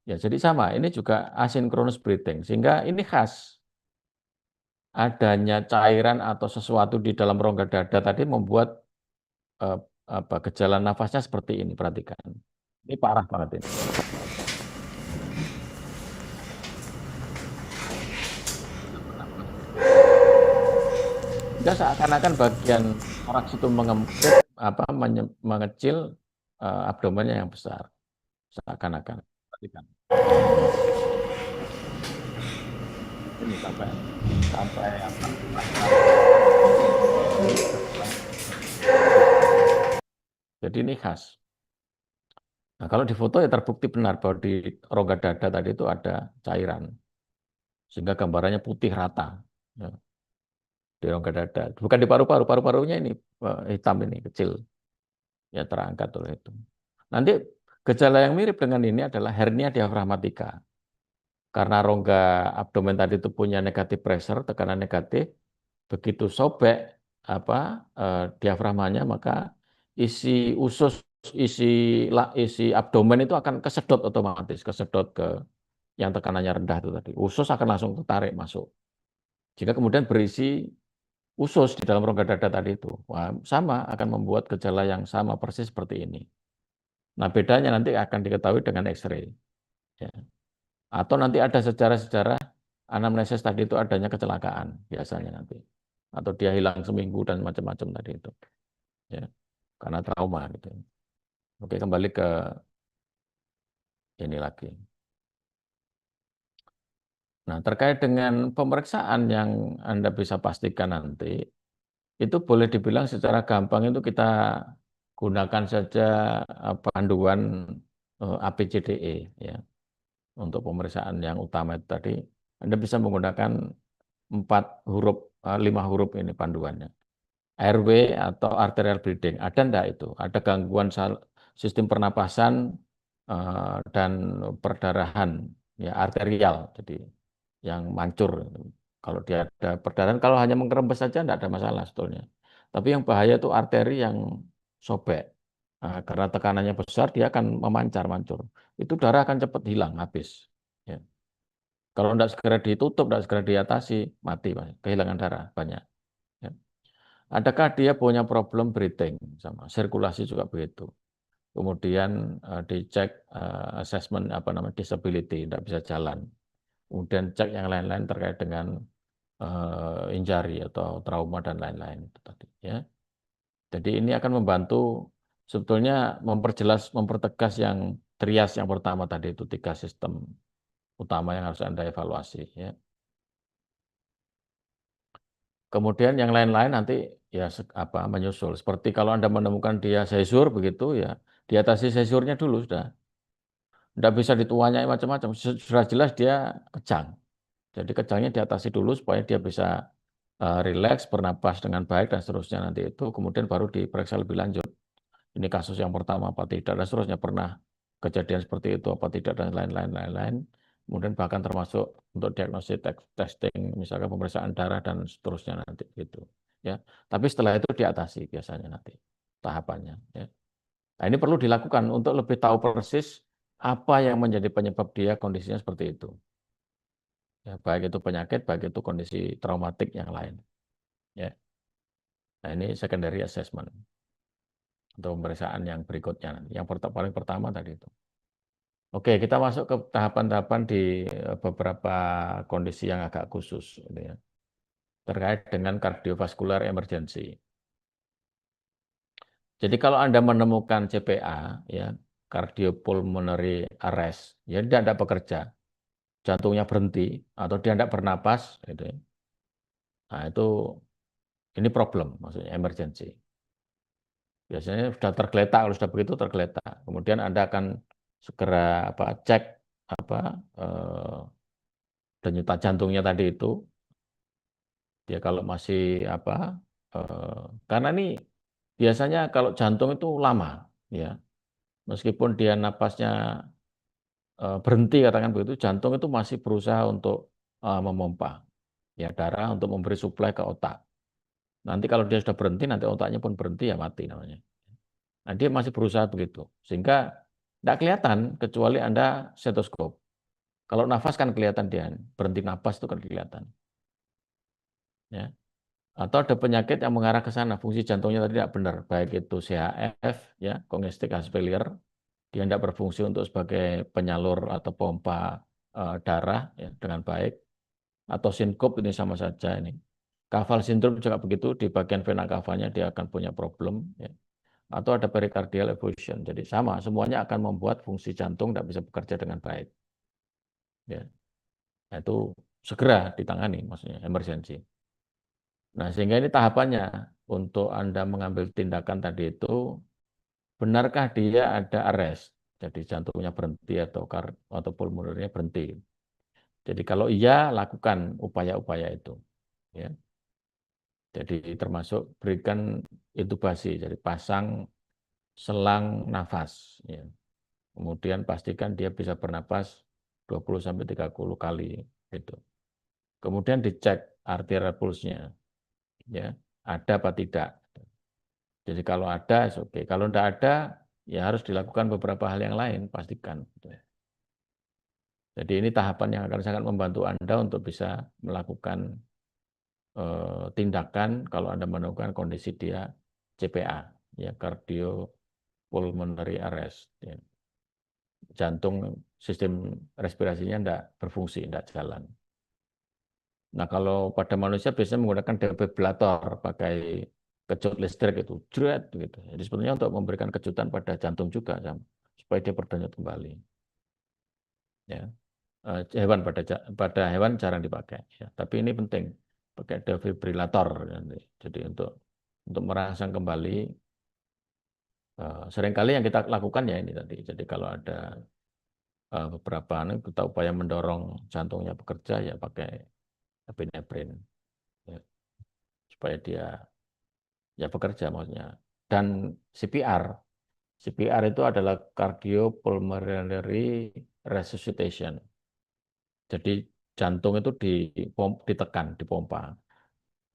Ya, jadi sama. Ini juga asynchronous breathing. Sehingga ini khas. Adanya cairan atau sesuatu di dalam rongga dada tadi membuat eh, apa gejala nafasnya seperti ini. Perhatikan. Ini parah banget ini. Enggak seakan-akan bagian toraks itu mengempit apa mengecil abdomennya yang besar. Seakan-akan. Perhatikan. Ini sampai sampai apa? Jadi ini khas. Nah, kalau di foto ya terbukti benar bahwa di rongga dada tadi itu ada cairan. Sehingga gambarannya putih rata. Ya, di rongga dada. Bukan di paru-paru. Paru-parunya ini hitam ini, kecil. Ya terangkat oleh itu. Nanti gejala yang mirip dengan ini adalah hernia diafragmatika. Karena rongga abdomen tadi itu punya negatif pressure, tekanan negatif, begitu sobek apa diafragmanya maka isi usus isi isi abdomen itu akan kesedot otomatis, kesedot ke yang tekanannya rendah itu tadi. Usus akan langsung tertarik masuk. Jika kemudian berisi usus di dalam rongga dada tadi itu, wah, sama akan membuat gejala yang sama persis seperti ini. Nah, bedanya nanti akan diketahui dengan X-ray. Ya. Atau nanti ada sejarah-sejarah anamnesis tadi itu adanya kecelakaan biasanya nanti. Atau dia hilang seminggu dan macam-macam tadi itu. Ya, karena trauma gitu. Oke, kembali ke ini lagi. Nah, terkait dengan pemeriksaan yang Anda bisa pastikan nanti, itu boleh dibilang secara gampang itu kita gunakan saja panduan ABCDE ya. Untuk pemeriksaan yang utama itu tadi, Anda bisa menggunakan 4 huruf, 5 huruf ini panduannya. airway atau arterial bleeding. Ada enggak itu? Ada gangguan sistem pernapasan dan perdarahan ya arterial. Jadi yang mancur. Kalau dia ada perdarahan, kalau hanya mengerempes saja enggak ada masalah sebetulnya. Tapi yang bahaya itu arteri yang sobek. Nah, karena tekanannya besar, dia akan memancar, mancur. Itu darah akan cepat hilang, habis. Ya. Kalau tidak segera ditutup, tidak segera diatasi, mati, Pak. Kehilangan darah banyak. Ya. Adakah dia punya problem breathing, sama sirkulasi juga begitu. Kemudian dicek assessment apa namanya disability, tidak bisa jalan. Kemudian cek yang lain-lain terkait dengan injury atau trauma dan lain-lain itu tadi. Ya. Jadi ini akan membantu sebetulnya memperjelas, mempertegas yang trias yang pertama tadi itu 3 sistem utama yang harus Anda evaluasi. Ya. Kemudian yang lain-lain nanti ya apa menyusul. Seperti kalau Anda menemukan dia seizur begitu ya, diatasi seizurnya dulu sudah. Tidak bisa dituanyai macam-macam. Sudah jelas dia kejang. Jadi kejangnya diatasi dulu supaya dia bisa rileks, bernapas dengan baik dan seterusnya nanti itu. Kemudian baru diperiksa lebih lanjut. Ini kasus yang pertama apa tidak dan seterusnya pernah kejadian seperti itu apa tidak dan lain-lain lain-lain. Kemudian bahkan termasuk untuk diagnosis testing, misalkan pemeriksaan darah dan seterusnya nanti gitu. Ya, tapi setelah itu diatasi biasanya nanti tahapannya. Ya. Nah, ini perlu dilakukan untuk lebih tahu persis apa yang menjadi penyebab dia kondisinya seperti itu. Ya, baik itu penyakit, baik itu kondisi traumatik yang lain. Ya. Nah, ini secondary assessment untuk pemeriksaan yang berikutnya. Yang paling pertama tadi itu. Oke, kita masuk ke tahapan-tahapan di beberapa kondisi yang agak khusus, gitu ya, terkait dengan kardiovaskular emergency. Jadi kalau Anda menemukan CPA, ya, cardiopulmonary arrest, ya dia tidak bekerja, jantungnya berhenti atau dia tidak bernapas, gitu ya. Nah itu ini problem, maksudnya emergency. Biasanya sudah tergeletak, kalau sudah begitu tergeletak. Kemudian Anda akan segera apa cek apa denyut jantungnya tadi itu. Dia kalau masih apa karena ini biasanya kalau jantung itu lama, ya meskipun dia napasnya berhenti katakan begitu, jantung itu masih berusaha untuk memompa ya darah untuk memberi suplai ke otak. Nanti kalau dia sudah berhenti, nanti otaknya pun berhenti ya mati namanya. Nah, dia masih berusaha begitu, sehingga tidak kelihatan kecuali Anda stetoskop. Kalau nafas kan kelihatan dia berhenti napas itu kan kelihatan. Ya. Atau ada penyakit yang mengarah ke sana, fungsi jantungnya tadi tidak benar, baik itu CHF, ya, congestive heart failure, dia tidak berfungsi untuk sebagai penyalur atau pompa darah ya, dengan baik, atau sinkop ini sama saja ini. Caval syndrome juga begitu, di bagian vena cavanya dia akan punya problem, ya. Atau ada pericardial effusion, jadi sama, semuanya akan membuat fungsi jantung tidak bisa bekerja dengan baik. Ya. Nah, itu segera ditangani, maksudnya emergency. Nah, sehingga ini tahapannya untuk Anda mengambil tindakan tadi itu, benarkah dia ada arrest, jadi jantungnya berhenti atau pulmonernya berhenti. Jadi kalau iya, lakukan upaya-upaya itu. Ya. Jadi termasuk berikan intubasi, jadi pasang selang nafas. Ya. Kemudian pastikan dia bisa bernapas 20-30 kali. Gitu. Kemudian dicek arterial pulse-nya. Ya. Ada apa tidak. Jadi kalau ada, oke. Kalau tidak ada, ya harus dilakukan beberapa hal yang lain, pastikan. Jadi ini tahapan yang akan sangat membantu Anda untuk bisa melakukan tindakan kalau Anda menemukan kondisi dia CPA, ya cardiopulmonary arrest. Ya. Jantung, sistem respirasinya tidak berfungsi, tidak jalan. Nah kalau pada manusia biasanya menggunakan defibrilator, pakai kejut listrik itu, jret gitu. Jadi sebenarnya untuk memberikan kejutan pada jantung juga, supaya dia berdenyut kembali. Ya. Hewan pada hewan jarang dipakai, ya. Tapi ini penting, pakai defibrilator. Jadi untuk merangsang kembali. Seringkali yang kita lakukan ya ini tadi. Jadi kalau ada beberapa kita upaya mendorong jantungnya bekerja ya pakai epinefrin, ya, supaya dia ya bekerja maksudnya. Dan CPR, CPR itu adalah cardiopulmonary resuscitation. Jadi jantung itu ditekan, dipompa.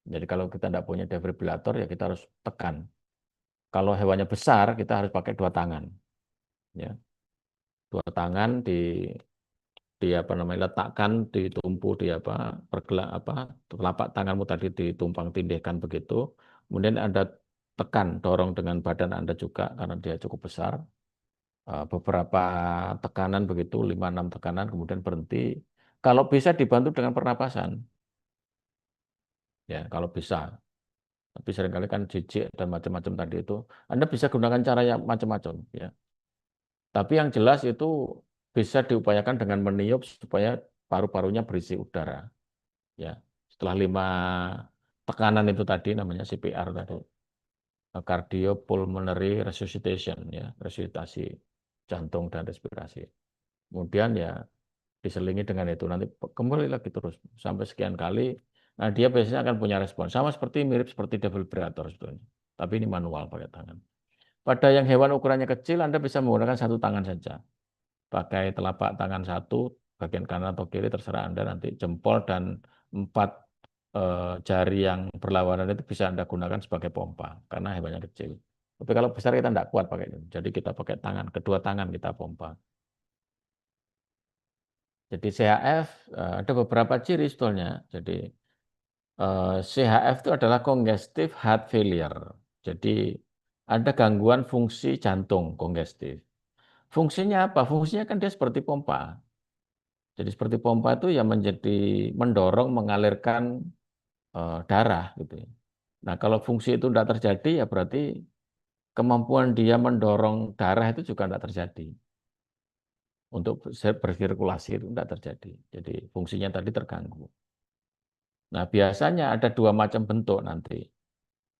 Jadi kalau kita tidak punya defibrillator ya kita harus tekan. Kalau hewannya besar kita harus pakai dua tangan, ya. Dua tangan di apa namanya letakkan di tumpu di apa pergelan apa telapak tanganmu tadi ditumpang tindihkan begitu. Kemudian Anda tekan, dorong dengan badan Anda juga karena dia cukup besar. Beberapa tekanan begitu, 5-6 tekanan, kemudian berhenti. Kalau bisa dibantu dengan pernapasan, ya kalau bisa. Tapi seringkali kan jijik dan macam-macam tadi itu. Anda bisa gunakan cara yang macam-macam, ya. Tapi yang jelas itu bisa diupayakan dengan meniup supaya paru-parunya berisi udara, ya. Setelah 5 tekanan itu tadi namanya CPR tadi, cardiopulmonary resuscitation, ya, resusitasi jantung dan respirasi. Kemudian ya diselingi dengan itu nanti kembali lagi terus sampai sekian kali. Nah, dia biasanya akan punya respon sama seperti mirip seperti defibrillator sebetulnya. Tapi ini manual pakai tangan. Pada yang hewan ukurannya kecil, Anda bisa menggunakan satu tangan saja. Pakai telapak tangan satu, bagian kanan atau kiri terserah Anda nanti jempol dan 4 jari yang berlawanan itu bisa Anda gunakan sebagai pompa karena hewannya kecil. Tapi kalau besar kita tidak kuat pakai itu. Jadi kita pakai tangan, kedua tangan kita pompa. Jadi CHF ada beberapa ciri sebetulnya. Jadi CHF itu adalah congestive heart failure. Jadi ada gangguan fungsi jantung kongestif. Fungsinya apa? Fungsinya kan dia seperti pompa. Jadi seperti pompa itu ya menjadi mendorong, mengalirkan darah gitu ya. Nah, kalau fungsi itu tidak terjadi ya berarti kemampuan dia mendorong darah itu juga tidak terjadi. Untuk bersirkulasi itu tidak terjadi. Jadi fungsinya tadi terganggu. Nah, biasanya ada dua macam bentuk nanti,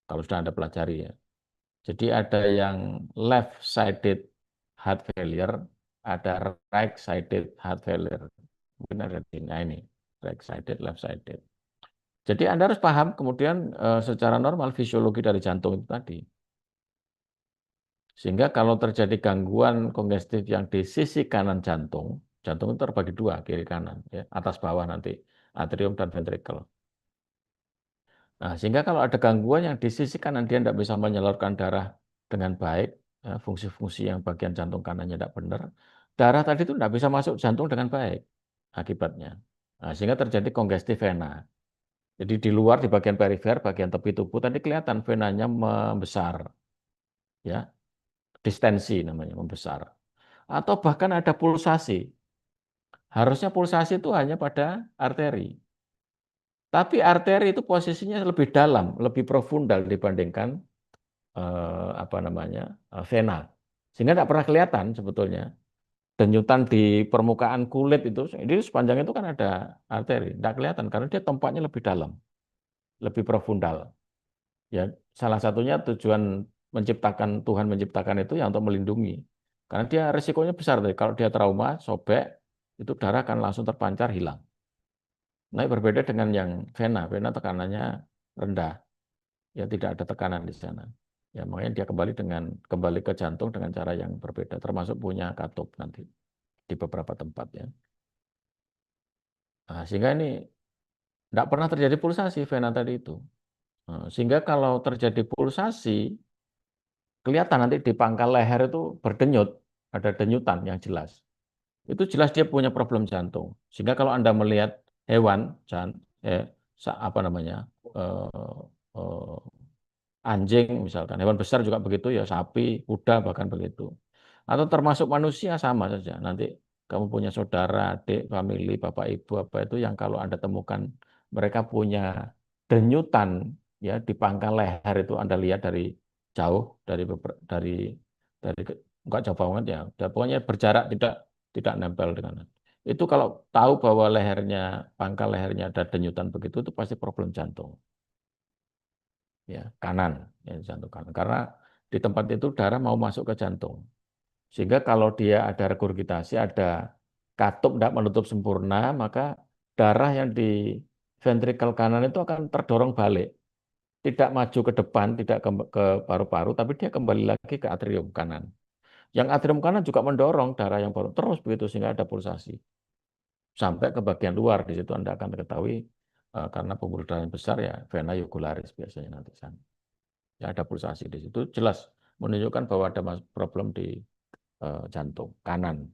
kalau sudah Anda pelajari ya. Jadi ada yang left-sided heart failure, ada right-sided heart failure. Mungkin ada di nah ini, right-sided, left-sided. Jadi Anda harus paham kemudian secara normal fisiologi dari jantung itu tadi. Sehingga kalau terjadi gangguan kongestif yang di sisi kanan jantung, jantung itu terbagi dua, kiri kanan, ya, atas bawah nanti, atrium dan ventricle. Nah, sehingga kalau ada gangguan yang di sisi kanan dia tidak bisa menyalurkan darah dengan baik, ya, fungsi-fungsi yang bagian jantung kanannya tidak benar, darah tadi itu tidak bisa masuk jantung dengan baik akibatnya. Nah, sehingga terjadi kongestif vena. Jadi di luar di bagian perifer, bagian tepi tubuh tadi kelihatan venanya membesar, ya, distensi namanya membesar. Atau bahkan ada pulsasi. Harusnya pulsasi itu hanya pada arteri. Tapi arteri itu posisinya lebih dalam, lebih profundal dibandingkan apa namanya vena, sehingga tidak pernah kelihatan sebetulnya denyutan di permukaan kulit itu. Ini sepanjang itu kan ada arteri, tidak kelihatan karena dia tempatnya lebih dalam, lebih profundal. Ya, salah satunya tujuan menciptakan Tuhan menciptakan itu ya untuk melindungi, karena dia resikonya besar tadi. Kalau dia trauma, sobek, itu darah akan langsung terpancar hilang. Nah, berbeda dengan yang vena, vena tekanannya rendah, ya tidak ada tekanan di sana. Ya, makanya dia kembali ke jantung dengan cara yang berbeda, termasuk punya katup nanti di beberapa tempat ya. Nah, sehingga ini tidak pernah terjadi pulsasi vena tadi itu. Nah, sehingga kalau terjadi pulsasi, kelihatan nanti di pangkal leher itu berdenyut, ada denyutan yang jelas. Itu jelas dia punya problem jantung. Sehingga kalau Anda melihat hewan, apa namanya, eh, eh, anjing misalkan, hewan besar juga begitu ya, sapi, kuda bahkan begitu. Atau termasuk manusia sama saja. Nanti kamu punya saudara, adik, famili, bapak, ibu, apa itu yang kalau Anda temukan mereka punya denyutan ya di pangkal leher itu Anda lihat dari jauh, dari enggak jauh banget ya, pokoknya berjarak tidak nempel dengan. Itu kalau tahu bahwa pangkal lehernya ada denyutan begitu, itu pasti problem jantung. Ya, kanan, ya, jantung kanan. Karena di tempat itu darah mau masuk ke jantung. Sehingga kalau dia ada regurgitasi, ada katup tidak menutup sempurna, maka darah yang di ventrikel kanan itu akan terdorong balik. tidak maju ke depan, tidak ke paru-paru, tapi dia kembali lagi ke atrium kanan. Yang atrium kanan juga mendorong darah yang baru terus begitu sehingga ada pulsasi sampai ke bagian luar. Di situ Anda akan ketahui karena pembuluh darah yang besar ya vena jugularis biasanya nanti sana. Ya ada pulsasi di situ jelas menunjukkan bahwa ada problem di jantung kanan.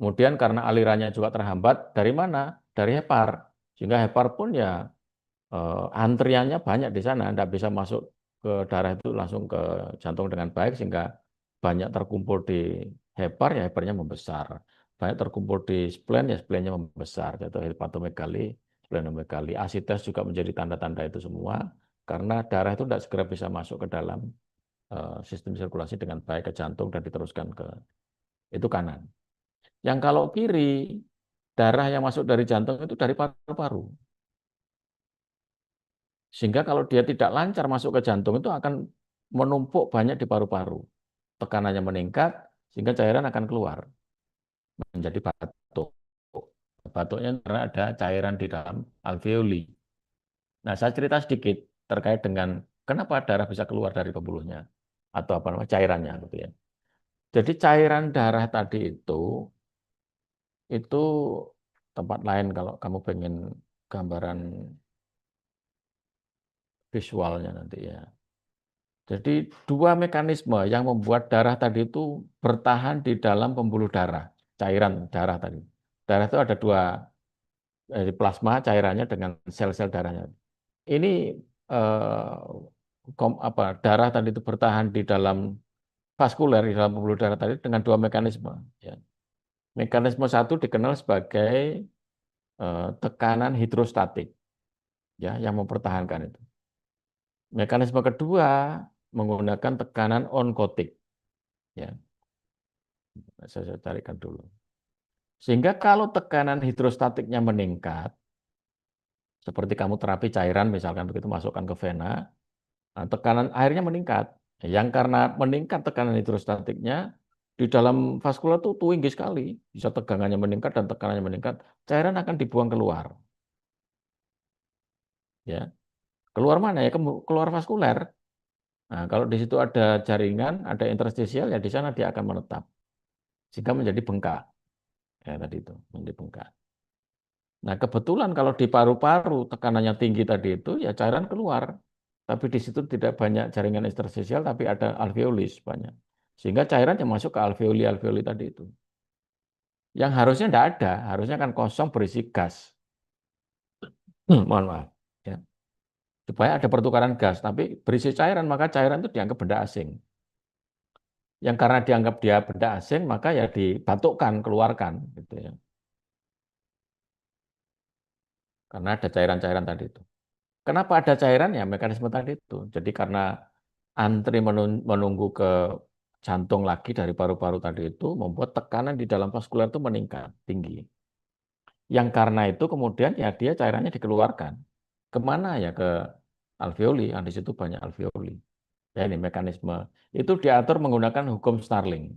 Kemudian karena alirannya juga terhambat dari mana? Dari hepar. Sehingga hepar pun ya antriannya banyak di sana, Anda bisa masuk ke darah itu langsung ke jantung dengan baik sehingga banyak terkumpul di hepar ya heparnya membesar. Banyak terkumpul di spleen ya spleennya membesar, yaitu hepatomegali, splenomegali. Asites juga menjadi tanda-tanda itu semua karena darah itu tidak segera bisa masuk ke dalam sistem sirkulasi dengan baik ke jantung dan diteruskan ke itu kanan. Yang kalau kiri darah yang masuk dari jantung itu dari paru-paru. Sehingga kalau dia tidak lancar masuk ke jantung itu akan menumpuk banyak di paru-paru. Tekanannya meningkat sehingga cairan akan keluar menjadi batuk. Batuknya karena ada cairan di dalam alveoli. Nah, saya cerita sedikit terkait dengan kenapa darah bisa keluar dari pembuluhnya atau apa namanya cairannya gitu ya. Jadi cairan darah tadi itu tempat lain kalau kamu pengen gambaran visualnya nanti ya. Jadi dua mekanisme yang membuat darah tadi itu bertahan di dalam pembuluh darah, cairan darah tadi. Darah itu ada dua, plasma cairannya dengan sel-sel darahnya. Ini darah tadi itu bertahan di dalam vaskuler, di dalam pembuluh darah tadi dengan dua mekanisme. Ya. Mekanisme satu dikenal sebagai tekanan hidrostatik, ya, yang mempertahankan itu. Mekanisme kedua menggunakan tekanan onkotik. Ya, saya carikan dulu. Sehingga kalau tekanan hidrostatiknya meningkat, seperti kamu terapi cairan misalkan begitu masukkan ke vena, nah, tekanan airnya meningkat. Yang karena meningkat tekanan hidrostatiknya, di dalam vaskular itu tinggi sekali, bisa tegangannya meningkat dan tekanannya meningkat, cairan akan dibuang keluar. Ya, keluar mana ya? Keluar vaskuler. Nah, kalau di situ ada jaringan, ada interstisial, ya di sana dia akan menetap. Sehingga menjadi bengkak. Ya, tadi itu, menjadi bengkak. Nah, kebetulan kalau di paru-paru tekanannya tinggi tadi itu, ya cairan keluar. Tapi di situ tidak banyak jaringan interstisial, tapi ada alveolis banyak. Sehingga cairan yang masuk ke alveoli-alveoli tadi itu. Yang harusnya tidak ada, harusnya kan kosong berisi gas. Mohon maaf. Ya. Supaya ada pertukaran gas, tapi berisi cairan, maka cairan itu dianggap benda asing. Yang karena dianggap dia benda asing, maka ya dibatukkan, keluarkan. Gitu ya. Karena ada cairan-cairan tadi itu. Kenapa ada cairan? Ya mekanisme tadi itu. Jadi karena antri menunggu ke jantung lagi dari paru-paru tadi itu membuat tekanan di dalam vaskuler itu meningkat tinggi. Yang karena itu kemudian ya dia cairannya dikeluarkan. Kemana ya? Ke alveoli, yang di situ banyak alveoli. Ya ini mekanisme. Itu diatur menggunakan hukum Starling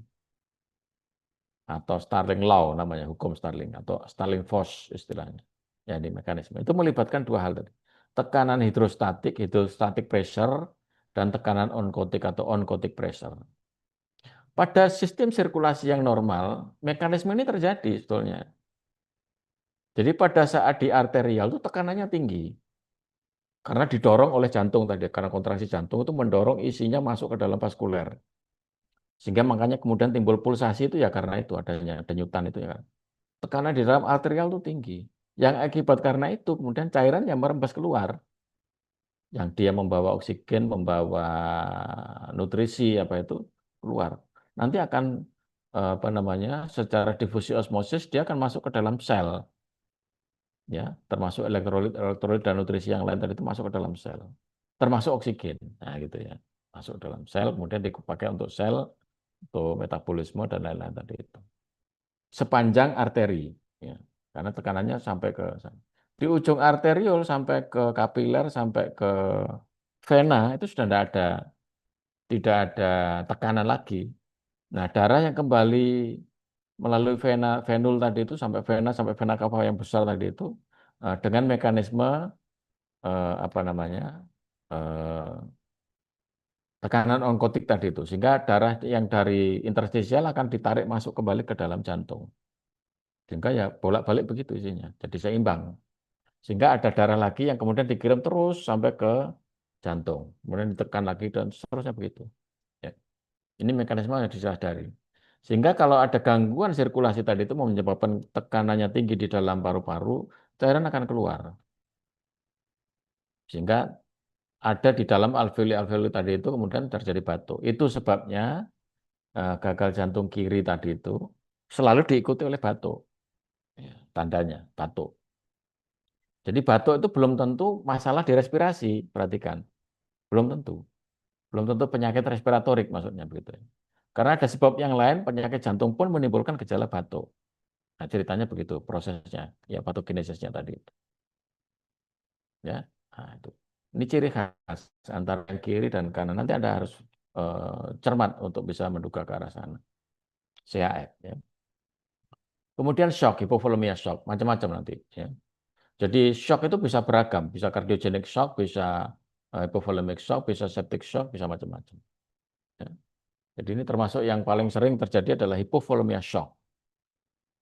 atau Starling Law namanya, hukum Starling atau Starling-Force istilahnya. Ya ini mekanisme. Itu melibatkan dua hal tadi. Tekanan hidrostatik, hydrostatic pressure, dan tekanan oncotic atau oncotic pressure. Pada sistem sirkulasi yang normal, mekanisme ini terjadi sebetulnya. Jadi pada saat di arterial itu tekanannya tinggi. Karena didorong oleh jantung tadi, karena kontraksi jantung itu mendorong isinya masuk ke dalam vaskuler. Sehingga makanya kemudian timbul pulsasi itu ya karena itu adanya denyutan itu ya kan. Tekanan di dalam arterial itu tinggi. Yang akibat karena itu kemudian cairan yang merembes keluar. Yang dia membawa oksigen, membawa nutrisi apa itu keluar. Nanti akan apa namanya secara difusi osmosis dia akan masuk ke dalam sel ya termasuk elektrolit elektrolit dan nutrisi yang lain tadi itu masuk ke dalam sel termasuk oksigen nah gitu ya masuk ke dalam sel kemudian dipakai untuk sel untuk metabolisme dan lain-lain tadi itu sepanjang arteri ya karena tekanannya sampai ke sana. Di ujung arteriol sampai ke kapiler sampai ke vena itu sudah tidak ada tekanan lagi. Nah, darah yang kembali melalui venul tadi itu sampai vena cava yang besar tadi itu dengan mekanisme apa namanya eh, tekanan onkotik tadi itu, sehingga darah yang dari interstisial akan ditarik masuk kembali ke dalam jantung, sehingga ya bolak-balik begitu isinya, jadi seimbang, sehingga ada darah lagi yang kemudian dikirim terus sampai ke jantung, kemudian ditekan lagi dan seterusnya begitu. Ya. Ini mekanisme yang disadari. Sehingga kalau ada gangguan sirkulasi tadi itu menyebabkan tekanannya tinggi di dalam paru-paru, cairan akan keluar. Sehingga ada di dalam alveoli-alveoli tadi itu kemudian terjadi batuk. Itu sebabnya gagal jantung kiri tadi itu selalu diikuti oleh batuk. Ya, tandanya batuk. Jadi batuk itu belum tentu masalah di respirasi, perhatikan. Belum tentu. Belum tentu penyakit respiratorik maksudnya begitu. Karena ada sebab yang lain, penyakit jantung pun menimbulkan gejala batuk. Nah, ceritanya begitu prosesnya, ya patogenesisnya tadi itu. Ya, nah, itu. Ini ciri khas antara yang kiri dan kanan. Nanti Anda harus cermat untuk bisa menduga ke arah sana. CAF. Ya. Kemudian shock, hipovolemia shock, macam-macam nanti. Ya. Jadi shock itu bisa beragam, bisa cardiogenic shock, bisa hypovolemic shock, bisa septic shock, bisa macam-macam. Ya. Jadi ini termasuk yang paling sering terjadi adalah hipovolemia shock.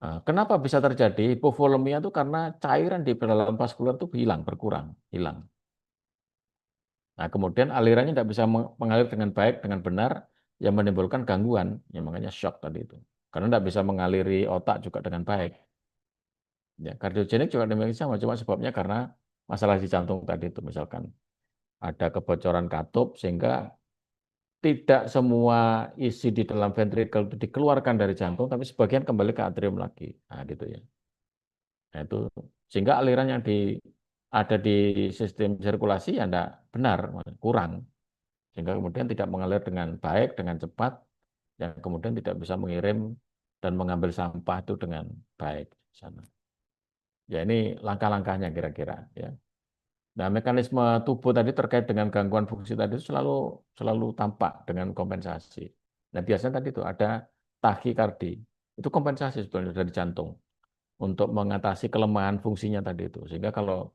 Nah, kenapa bisa terjadi hipovolemia itu karena cairan di dalam vaskular itu hilang, berkurang, hilang. Nah, kemudian alirannya tidak bisa mengalir dengan baik, dengan benar, yang menimbulkan gangguan, yang makanya shock tadi itu. Karena tidak bisa mengaliri otak juga dengan baik. Ya, kardiogenik juga demikian sama, cuma sebabnya karena masalah di jantung tadi itu, misalkan ada kebocoran katup sehingga tidak semua isi di dalam ventrikel itu dikeluarkan dari jantung, tapi sebagian kembali ke atrium lagi. Nah, gitu ya. Nah, itu sehingga aliran yang ada di sistem sirkulasi ya tidak benar, kurang. Sehingga kemudian tidak mengalir dengan baik, dengan cepat, yang kemudian tidak bisa mengirim dan mengambil sampah itu dengan baik di sana. Ya ini langkah-langkahnya kira-kira ya. Nah, mekanisme tubuh tadi terkait dengan gangguan fungsi tadi itu selalu selalu tampak dengan kompensasi. Nah, biasanya tadi itu ada takikardi. Itu kompensasi sebetulnya dari jantung untuk mengatasi kelemahan fungsinya tadi itu. Sehingga kalau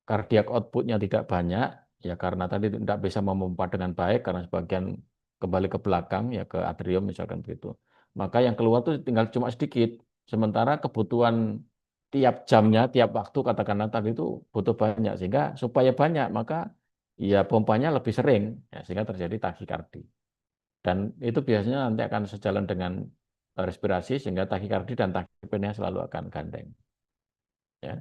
kardiak outputnya tidak banyak, ya karena tadi tidak bisa memompa dengan baik, karena sebagian kembali ke belakang, ya ke atrium misalkan begitu. Maka yang keluar tuh tinggal cuma sedikit. Sementara kebutuhan tiap jamnya, tiap waktu katakanlah tadi itu butuh banyak. Sehingga supaya banyak, maka ya pompanya lebih sering, ya, sehingga terjadi takikardi. Dan itu biasanya nanti akan sejalan dengan respirasi, sehingga takikardi dan takipnea selalu akan gandeng. Ya.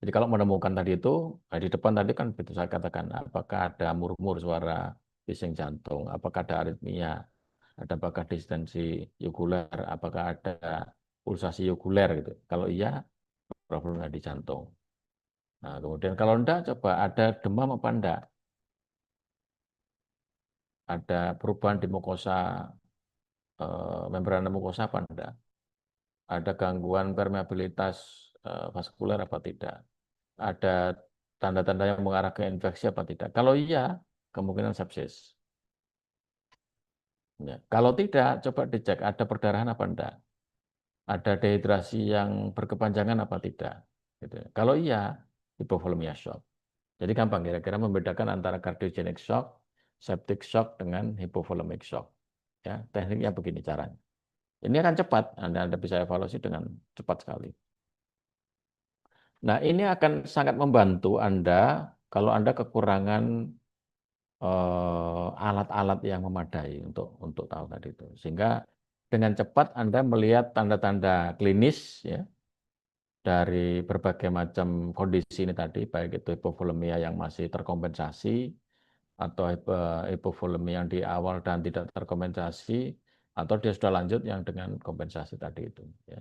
Jadi kalau menemukan tadi itu, di depan tadi kan begitu saya katakan, apakah ada murmur suara bising jantung, apakah ada aritmia, ada apakah distensi yuguler, apakah ada pulsasi yuguler gitu. Kalau iya, problemnya di jantung. Nah, kemudian kalau enggak, coba ada demam apa enggak, ada perubahan di mukosa, membrana mukosa apa enggak, ada gangguan permeabilitas vaskuler apa tidak, ada tanda-tanda yang mengarah ke infeksi apa tidak? Kalau iya, kemungkinan sepsis. Ya. Kalau tidak, coba dicek ada perdarahan apa enggak, ada dehidrasi yang berkepanjangan apa tidak. Gitu. Kalau iya, hipovolemia shock. Jadi gampang kira-kira membedakan antara cardiogenic shock, septic shock dengan hypovolemic shock. Ya, tekniknya begini caranya. Ini akan cepat, Anda bisa evaluasi dengan cepat sekali. Nah, ini akan sangat membantu Anda kalau Anda kekurangan alat-alat yang memadai untuk tahu tadi itu. Sehingga dengan cepat Anda melihat tanda-tanda klinis ya dari berbagai macam kondisi ini tadi, baik itu hipovolemia yang masih terkompensasi atau hipovolemia yang di awal dan tidak terkompensasi, atau dia sudah lanjut yang dengan kompensasi tadi itu. Ya.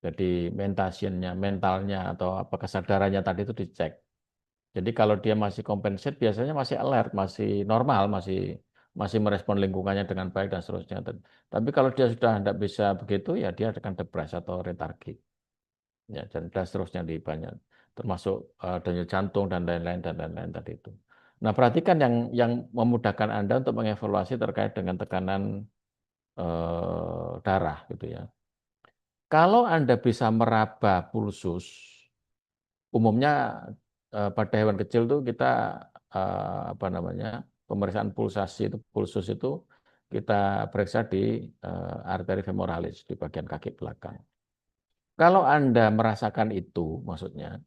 Jadi mentalnya atau apa kesadarannya tadi itu dicek. Jadi kalau dia masih compensate biasanya masih alert, masih normal, masih masih merespon lingkungannya dengan baik dan seterusnya. Tapi kalau dia sudah tidak bisa begitu, ya dia akan depres atau letargi. Ya, dan seterusnya di banyak, termasuk denyut jantung dan lain-lain tadi itu. Nah, perhatikan yang memudahkan Anda untuk mengevaluasi terkait dengan tekanan darah gitu ya. Kalau Anda bisa meraba pulsus, umumnya pada hewan kecil tuh kita apa namanya pemeriksaan pulsasi itu pulsus itu kita periksa di arteri femoralis di bagian kaki belakang. Kalau Anda merasakan itu, maksudnya,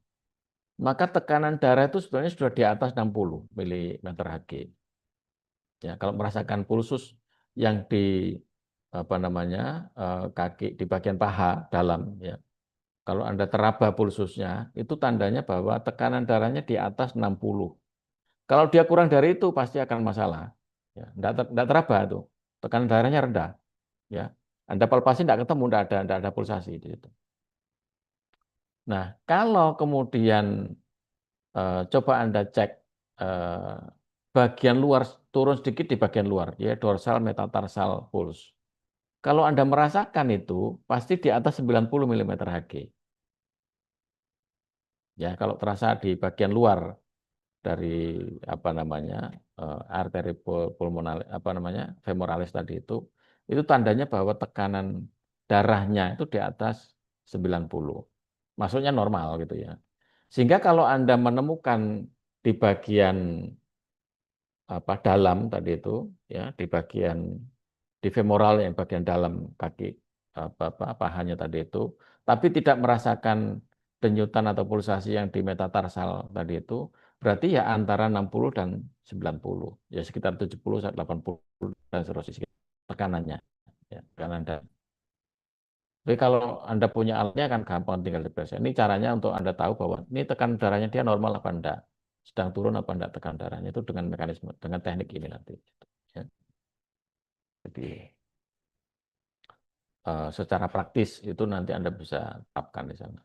maka tekanan darah itu sebenarnya sudah di atas 60 mm Hg. Ya, kalau merasakan pulsus yang di apa namanya kaki di bagian paha dalam, ya, kalau Anda teraba pulsusnya, itu tandanya bahwa tekanan darahnya di atas 60. Kalau dia kurang dari itu pasti akan masalah. Ya, enggak teraba itu. Tekanan darahnya rendah. Ya, Anda palpasi enggak ketemu, enggak ada pulsasi di situ. Nah, kalau kemudian coba Anda cek eh, bagian luar, turun sedikit di bagian luar, ya dorsal metatarsal puls. Kalau Anda merasakan itu, pasti di atas 90 mm Hg. Ya, kalau terasa di bagian luar dari apa namanya arteri pulmonal apa namanya femoralis tadi itu tandanya bahwa tekanan darahnya itu di atas 90. Maksudnya normal gitu ya. Sehingga kalau Anda menemukan di bagian apa dalam tadi itu ya di bagian di femoral yang bagian dalam kaki apa pahanya tadi itu tapi tidak merasakan denyutan atau pulsasi yang di metatarsal tadi itu berarti ya antara 60 dan 90 ya sekitar 70 sampai 80 dan seterusnya tekanannya ya tekanan darah. Tapi kalau Anda punya alatnya kan gampang tinggal diperiksa. Ini caranya untuk Anda tahu bahwa ini tekanan darahnya dia normal apa enggak, sedang turun apa enggak tekanan darahnya itu dengan mekanisme, dengan teknik ini nanti. Ya. Jadi secara praktis itu nanti Anda bisa terapkan di sana.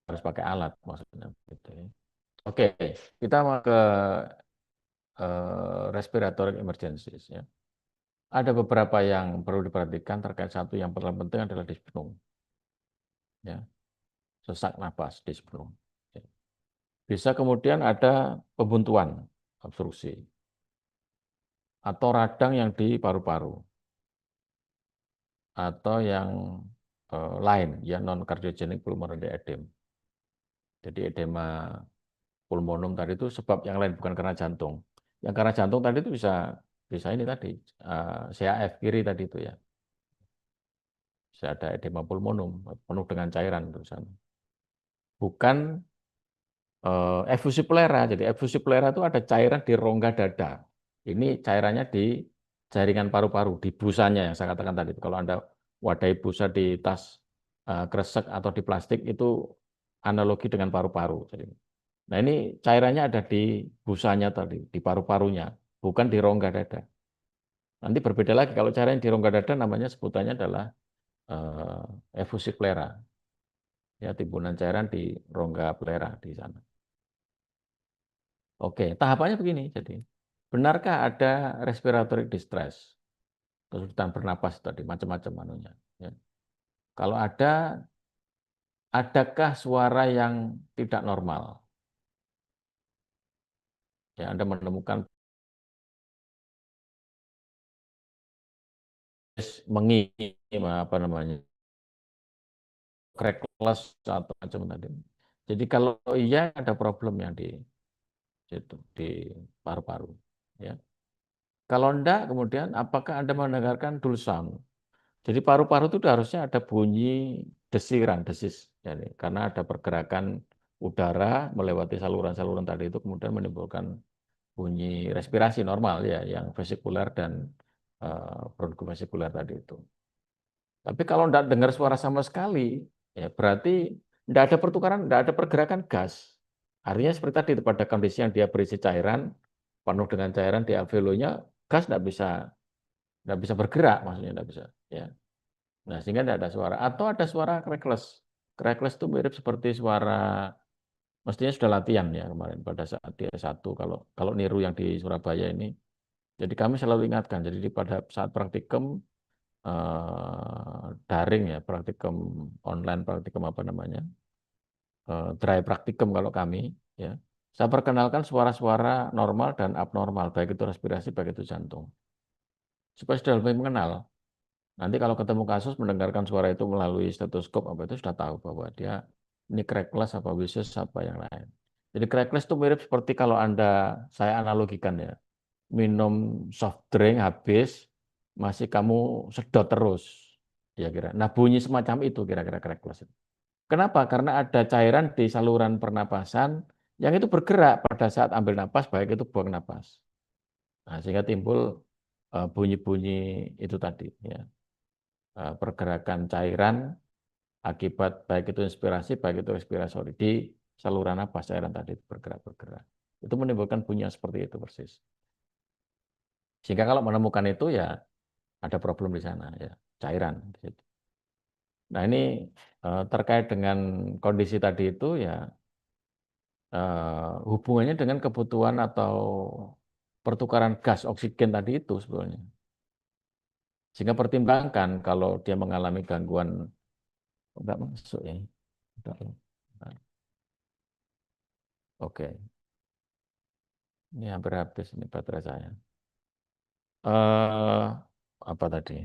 Harus pakai alat maksudnya. Gitu ya. Oke, kita mau ke respiratory emergencies ya. Ada beberapa yang perlu diperhatikan terkait satu yang paling penting adalah dyspnea. Ya, sesak napas dyspnea. Ya. Bisa kemudian ada pembuntuan obstruksi atau radang yang di paru-paru atau yang lain ya non cardiogenic pulmonary edema. Jadi edema pulmonum tadi itu sebab yang lain bukan karena jantung. Yang karena jantung tadi itu bisa bisa ini tadi CAF kiri tadi itu ya. Bisa ada edema pulmonum penuh dengan cairan di sana. Bukan efusi pleura. Jadi efusi pleura itu ada cairan di rongga dada. Ini cairannya di jaringan paru-paru, di busanya yang saya katakan tadi. Kalau Anda wadai busa di tas kresek atau di plastik itu analogi dengan paru-paru. Jadi, nah ini cairannya ada di busanya tadi, di paru-parunya, bukan di rongga dada. Nanti berbeda lagi kalau cairan di rongga dada namanya sebutannya adalah efusi pleura. Ya, timbunan cairan di rongga pleura di sana. Oke, tahapannya begini. Jadi, benarkah ada respiratory distress, kesulitan bernapas tadi, macam-macam anunya. Ya. Kalau ada, adakah suara yang tidak normal? Ya, Anda menemukan menging, apa namanya, crackless atau macam tadi. Jadi kalau iya ada problem yang di situ di paru-paru. Ya. Kalau enggak, kemudian apakah Anda mendengarkan dull sound? Jadi paru-paru itu harusnya ada bunyi desiran, desis, jadi karena ada pergerakan udara melewati saluran-saluran tadi itu kemudian menimbulkan bunyi respirasi normal ya, yang vesikuler dan bronkovesikuler tadi itu. Tapi kalau tidak dengar suara sama sekali, ya berarti tidak ada pertukaran, tidak ada pergerakan gas. Artinya seperti tadi pada kondisi yang dia berisi cairan, penuh dengan cairan di alveolonya, gas tidak bisa bergerak, maksudnya tidak bisa. Ya. Nah, sehingga tidak ada suara. Atau ada suara crackless. Crackless itu mirip seperti suara, mestinya sudah latihan ya kemarin pada saat dia satu, kalau kalau niru yang di Surabaya ini. Jadi kami selalu ingatkan, jadi pada saat praktikum daring ya, praktikum online, praktikum apa namanya, dry praktikum kalau kami, ya. Saya perkenalkan suara-suara normal dan abnormal, baik itu respirasi, baik itu jantung. Supaya sudah lebih mengenal. Nanti kalau ketemu kasus mendengarkan suara itu melalui stetoskop apa itu sudah tahu bahwa dia ini crackless apa wheezes apa yang lain. Jadi crackless itu mirip seperti kalau saya analogikan ya, minum soft drink habis, masih kamu sedot terus. Ya kira. Nah bunyi semacam itu kira-kira crackless. Kenapa? Karena ada cairan di saluran pernapasan yang itu bergerak pada saat ambil napas, baik itu buang napas. Nah, sehingga timbul bunyi-bunyi itu tadi, ya. Pergerakan cairan akibat baik itu inspirasi, baik itu ekspirasi di saluran napas cairan tadi bergerak-bergerak. Itu menimbulkan bunyi yang seperti itu persis. Sehingga kalau menemukan itu ya ada problem di sana, ya cairan di situ. Nah ini terkait dengan kondisi tadi itu ya hubungannya dengan kebutuhan atau pertukaran gas oksigen tadi itu sebetulnya. Sehingga pertimbangkan kalau dia mengalami gangguan, enggak masuk ya. Enggak. Nah, oke, ini hampir habis ini baterai saya. eh Apa tadi?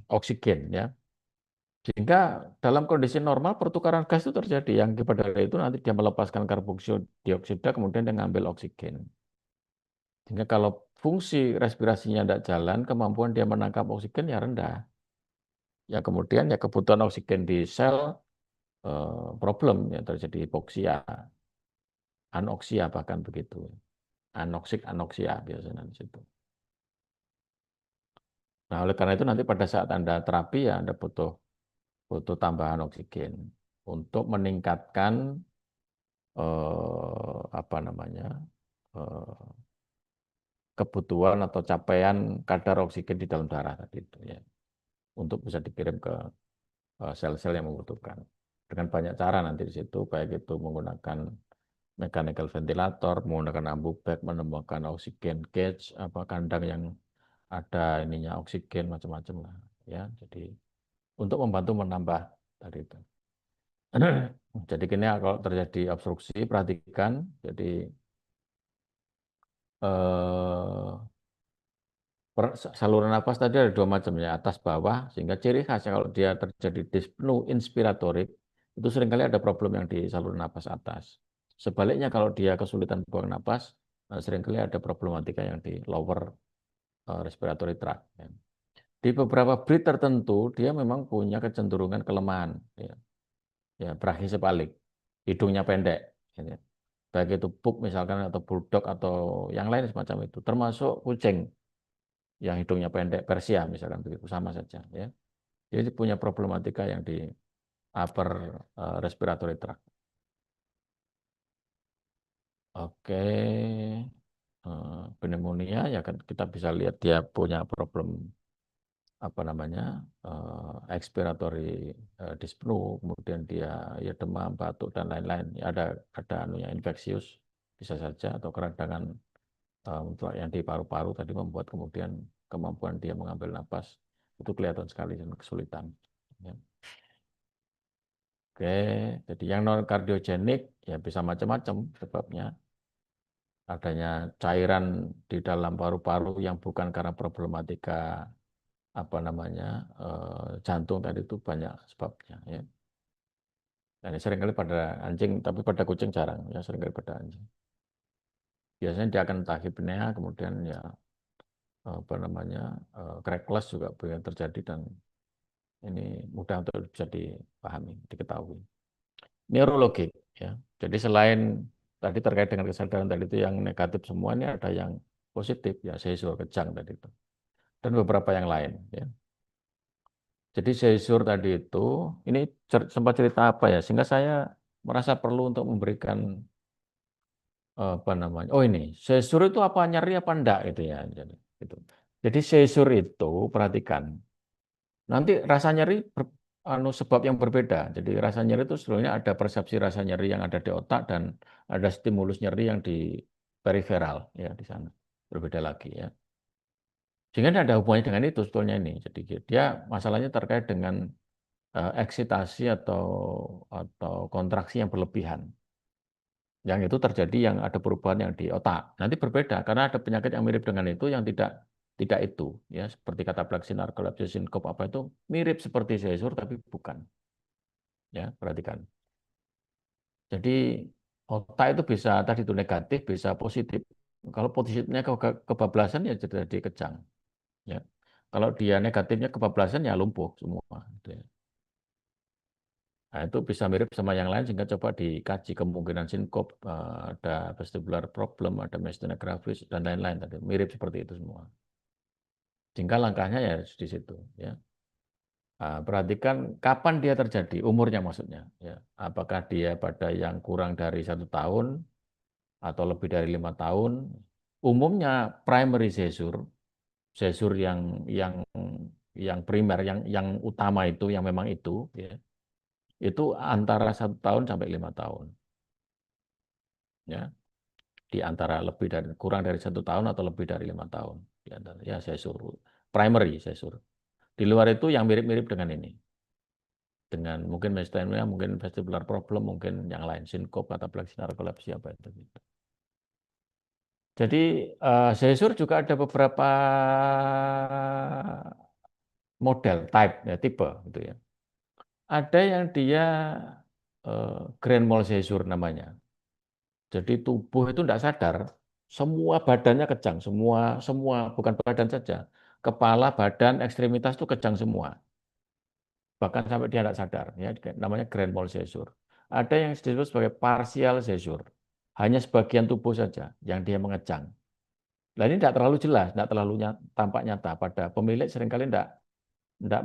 Oksigen ya. Sehingga dalam kondisi normal pertukaran gas itu terjadi. Yang pada itu nanti dia melepaskan karbon dioksida, kemudian dia ngambil oksigen. Sehingga kalau fungsi respirasinya tidak jalan, kemampuan dia menangkap oksigen ya rendah. Ya kemudian ya kebutuhan oksigen di sel problem yang terjadi hipoksia, anoksia bahkan begitu. Anoksik, anoksia biasanya di situ. Nah, oleh karena itu nanti pada saat Anda terapi ya Anda butuh butuh tambahan oksigen untuk meningkatkan apa namanya eh, kebutuhan atau capaian kadar oksigen di dalam darah tadi itu ya untuk bisa dikirim ke sel-sel yang membutuhkan dengan banyak cara nanti di situ baik itu menggunakan mechanical ventilator, menggunakan ambu bag, menemukan oksigen cage, apa kandang yang ada ininya oksigen macam-macam lah ya. Jadi untuk membantu menambah tadi itu. Jadi kini kalau terjadi obstruksi perhatikan. Jadi eh, saluran nafas tadi ada dua macam ya, atas bawah, sehingga ciri khasnya kalau dia terjadi dyspnea inspiratorik, itu seringkali ada problem yang di saluran nafas atas. Sebaliknya kalau dia kesulitan buang napas, seringkali ada problematika yang di lower respiratory tract. Ya. Di beberapa breed tertentu, dia memang punya kecenderungan kelemahan, ya, ya brachycephalic, hidungnya pendek. Ya. Baik itu pug misalkan, atau bulldog, atau yang lain semacam itu, termasuk kucing yang hidungnya pendek, Persia misalkan begitu sama saja ya. Jadi punya problematika yang di upper respiratory tract. Oke, pneumonia ya kan kita bisa lihat dia punya problem apa namanya expiratory dyspnea, kemudian dia ya demam, batuk dan lain-lain. Ya, ada anunya infeksius bisa saja atau keradangan untuk yang di paru-paru tadi membuat kemudian kemampuan dia mengambil napas itu kelihatan sekali dan kesulitan. Ya. Oke, jadi yang non kardiogenik ya bisa macam-macam sebabnya. Adanya cairan di dalam paru-paru yang bukan karena problematika apa namanya jantung tadi itu banyak sebabnya. Ya. Dan ini seringkali pada anjing, tapi pada kucing jarang. Ya seringkali pada anjing. Biasanya dia akan entah hipnea, kemudian ya apa namanya crackless juga boleh terjadi dan ini mudah untuk bisa dipahami, diketahui. Neurologik ya. Jadi selain tadi terkait dengan kesadaran tadi itu yang negatif semua ini ada yang positif ya seizure kejang tadi itu dan beberapa yang lain ya. Jadi seizure tadi itu ini sempat cerita apa ya sehingga saya merasa perlu untuk memberikan apa namanya. Oh ini seizure itu apa nyeri apa enggak gitu ya. Jadi itu. Jadi seizure itu perhatikan nanti rasa nyeri sebab yang berbeda. Jadi rasa nyeri itu sebenarnya ada persepsi rasa nyeri yang ada di otak dan ada stimulus nyeri yang di periferal ya di sana. Berbeda lagi ya. Sehingga tidak ada hubungannya dengan itu sebetulnya ini. Jadi dia masalahnya terkait dengan eksitasi atau kontraksi yang berlebihan. Yang itu terjadi yang ada perubahan yang di otak. Nanti berbeda karena ada penyakit yang mirip dengan itu yang tidak itu ya seperti katapleksia, narkolepsi, sinkop apa itu mirip seperti seizure tapi bukan. Ya, perhatikan. Jadi otak itu bisa tadi itu negatif, bisa positif. Kalau positifnya kebablasan ya jadi kejang. Ya. Kalau dia negatifnya kebablasan ya lumpuh semua. Gitu ya. Nah, itu bisa mirip sama yang lain sehingga coba dikaji kemungkinan sinkop, ada vestibular problem, ada myasthenia gravis dan lain-lain tadi. Mirip seperti itu semua. Sehingga langkahnya ya di situ. Ya. Nah, perhatikan kapan dia terjadi, umurnya maksudnya. Ya. Apakah dia pada yang kurang dari 1 tahun atau lebih dari 5 tahun? Umumnya primary seizure, seizure yang primer, yang utama itu, yang memang ya, itu antara 1 tahun sampai 5 tahun. Ya, di antara lebih dari kurang dari 1 tahun atau lebih dari 5 tahun. Di antara ya seizure, primary seizure. Di luar itu yang mirip-mirip dengan ini. Dengan mungkin myasthenia, mungkin vestibular problem, mungkin yang lain, sinkop, katapleksi, narkolepsi, apa itu. Gitu. Jadi seizure juga ada beberapa model, type, ya, tipe, gitu ya. Ada yang dia grand mal seizure namanya. Jadi tubuh itu tidak sadar, semua badannya kejang, semua semua bukan badan saja, kepala, badan, ekstremitas itu kejang semua. Bahkan sampai dia tidak sadar, ya, namanya grand mal seizure. Ada yang disebut sebagai partial seizure, hanya sebagian tubuh saja yang dia mengejang. Nah ini tidak terlalu jelas, tidak terlalu tampak nyata pada pemilik, seringkali tidak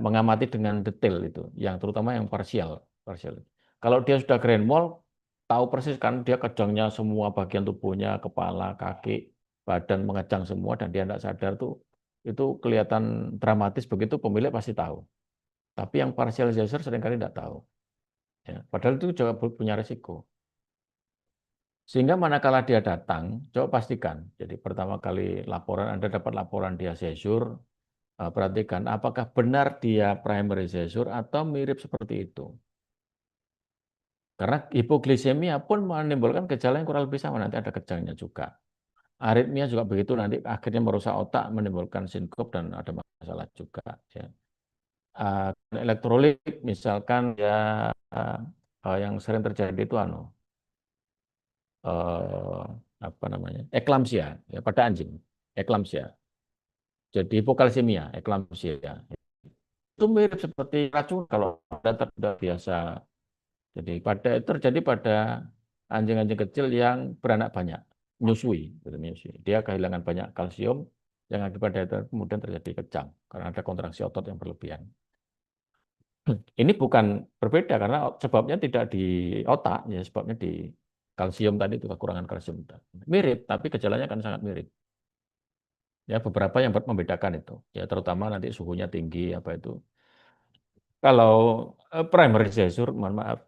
mengamati dengan detail itu, yang terutama yang partial, partial. Kalau dia sudah grand mal, tahu persis kan dia kejangnya semua bagian tubuhnya, kepala, kaki, badan mengejang semua dan dia tidak sadar tuh, itu kelihatan dramatis begitu pemilik pasti tahu. Tapi yang partial seizure seringkali tidak tahu. Ya, padahal itu juga punya risiko. Sehingga manakala dia datang, coba pastikan. Jadi pertama kali laporan, Anda dapat laporan dia seizure, perhatikan apakah benar dia primary seizure atau mirip seperti itu. Karena hipogliksemia pun menimbulkan gejala yang kurang lebih sama, nanti ada kejangnya juga. Aritmia juga begitu, nanti akhirnya merusak otak, menimbulkan sinkop dan ada masalah juga. Ya. Elektrolit misalkan ya, yang sering terjadi itu eh, apa namanya, eklamsia ya, pada anjing, eklamsia. Jadi hipokalsemia, eklamsia. Itu mirip seperti racun kalau Anda tidak biasa. Jadi terjadi pada anjing-anjing kecil yang beranak banyak, menyusui, gitu, menyusui. Dia kehilangan banyak kalsium yang akibat itu kemudian terjadi kejang karena ada kontraksi otot yang berlebihan. Ini bukan berbeda karena sebabnya tidak di otak, ya sebabnya di kalsium tadi itu kekurangan kalsium. Mirip, tapi gejalanya kan sangat mirip. Ya beberapa yang membedakan itu. Ya terutama nanti suhunya tinggi apa itu. Kalau primary seizure, mohon maaf.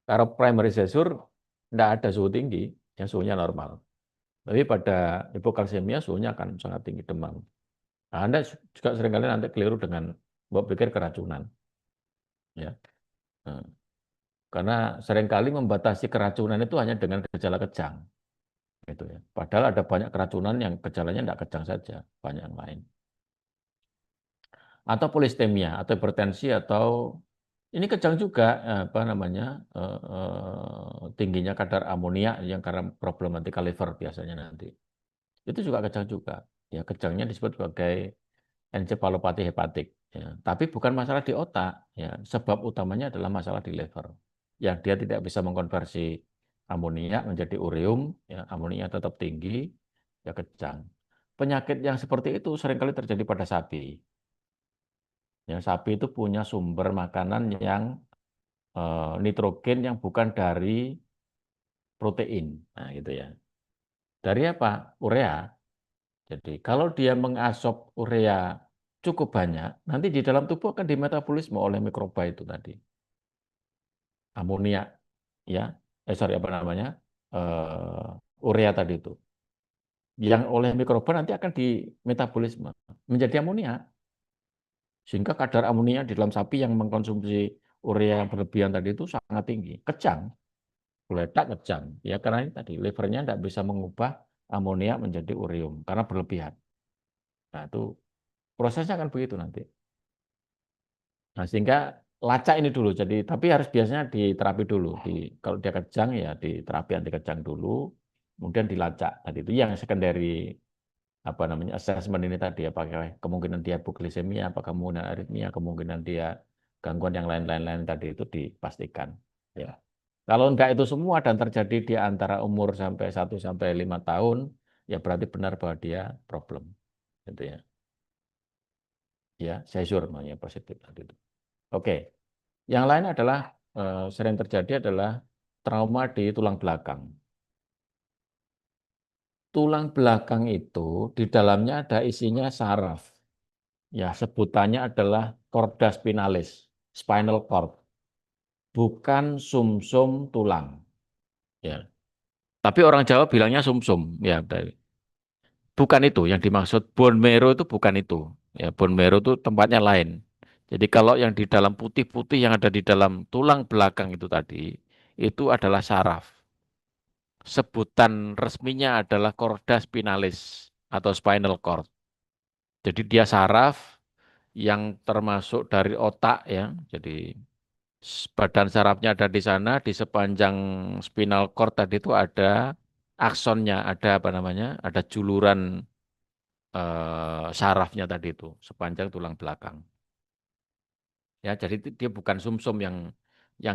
Kalau primary seizure tidak ada suhu tinggi, ya suhunya normal. Tapi pada hipokalsemia suhunya akan sangat tinggi, demam. Nah, Anda juga seringkali nanti keliru dengan Mbak pikir keracunan. Ya. Nah, karena seringkali membatasi keracunan itu hanya dengan gejala kejang. Gitu ya. Padahal ada banyak keracunan yang gejalanya tidak kejang saja, banyak yang lain. Atau polistemia, atau hipertensi, atau ini kejang juga, apa namanya, tingginya kadar amonia yang karena problematika liver biasanya nanti. Itu juga kejang juga. Ya, kejangnya disebut sebagai encephalopati hepatik. Ya. Tapi bukan masalah di otak. Ya. Sebab utamanya adalah masalah di liver. Yang dia tidak bisa mengkonversi amonia menjadi ureum, ya, amonia tetap tinggi, ya kejang. Penyakit yang seperti itu seringkali terjadi pada sapi. Ya, sapi itu punya sumber makanan yang nitrogen yang bukan dari protein. Nah, gitu ya. Dari apa? Urea. Jadi kalau dia mengasop urea cukup banyak, nanti di dalam tubuh akan dimetabolisme oleh mikroba itu tadi. Amonia, ya, sorry apa namanya, urea tadi itu. Yang oleh mikroba nanti akan dimetabolisme menjadi amonia. Sehingga kadar amonia di dalam sapi yang mengkonsumsi urea yang berlebihan tadi itu sangat tinggi, kejang, meledak kejang. Ya karena ini tadi livernya tidak bisa mengubah amonia menjadi ureum karena berlebihan. Nah itu prosesnya akan begitu nanti. Nah, sehingga lacak ini dulu. Jadi tapi harus biasanya diterapi dulu. Kalau dia kejang ya diterapi anti kejang dulu, kemudian dilacak. Tadi itu yang secondary apa namanya assessment ini tadi apakah kemungkinan dia hipoglikemia, apa kemungkinan aritmia, kemungkinan dia gangguan yang lain-lain tadi itu dipastikan. Ya. Kalau enggak itu semua dan terjadi di antara umur sampai 1 sampai 5 tahun, ya berarti benar bahwa dia problem. Gitu ya. Ya, seizure namanya positif tadi itu. Oke. Yang lain adalah sering terjadi adalah trauma di tulang belakang. Tulang belakang itu di dalamnya ada isinya saraf. Ya, sebutannya adalah chorda spinalis, spinal cord, bukan sumsum tulang. Ya. Tapi orang Jawa bilangnya sumsum. Ya, bukan itu yang dimaksud bone marrow itu bukan itu. Ya, bone marrow itu tempatnya lain. Jadi kalau yang di dalam putih-putih yang ada di dalam tulang belakang itu tadi, itu adalah saraf. Sebutan resminya adalah chorda spinalis atau spinal cord. Jadi dia saraf yang termasuk dari otak ya. Jadi badan sarafnya ada di sana, di sepanjang spinal cord tadi itu ada aksonnya, ada apa namanya? Ada juluran sarafnya tadi itu sepanjang tulang belakang. Ya, jadi dia bukan sumsum yang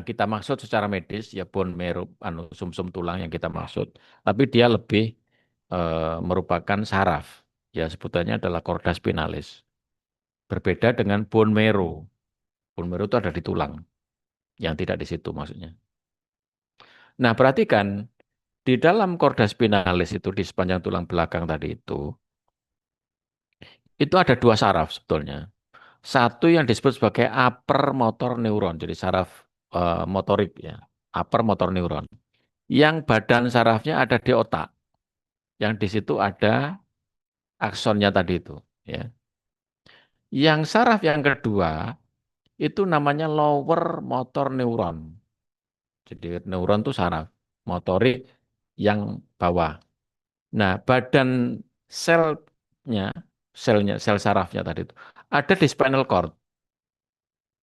kita maksud secara medis ya bone marrow anu sumsum tulang yang kita maksud, tapi dia lebih merupakan saraf. Ya, sebutannya adalah chorda spinalis. Berbeda dengan bone marrow. Bone marrow itu ada di tulang, yang tidak di situ maksudnya. Nah, perhatikan di dalam chorda spinalis itu di sepanjang tulang belakang tadi itu ada dua saraf sebetulnya. Satu yang disebut sebagai upper motor neuron, jadi saraf motorik ya, upper motor neuron. Yang badan sarafnya ada di otak, yang di situ ada aksonnya tadi itu. Ya. Yang saraf yang kedua itu namanya lower motor neuron. Jadi neuron itu saraf motorik yang bawah. Nah, badan selnya, sel sarafnya tadi itu ada di spinal cord.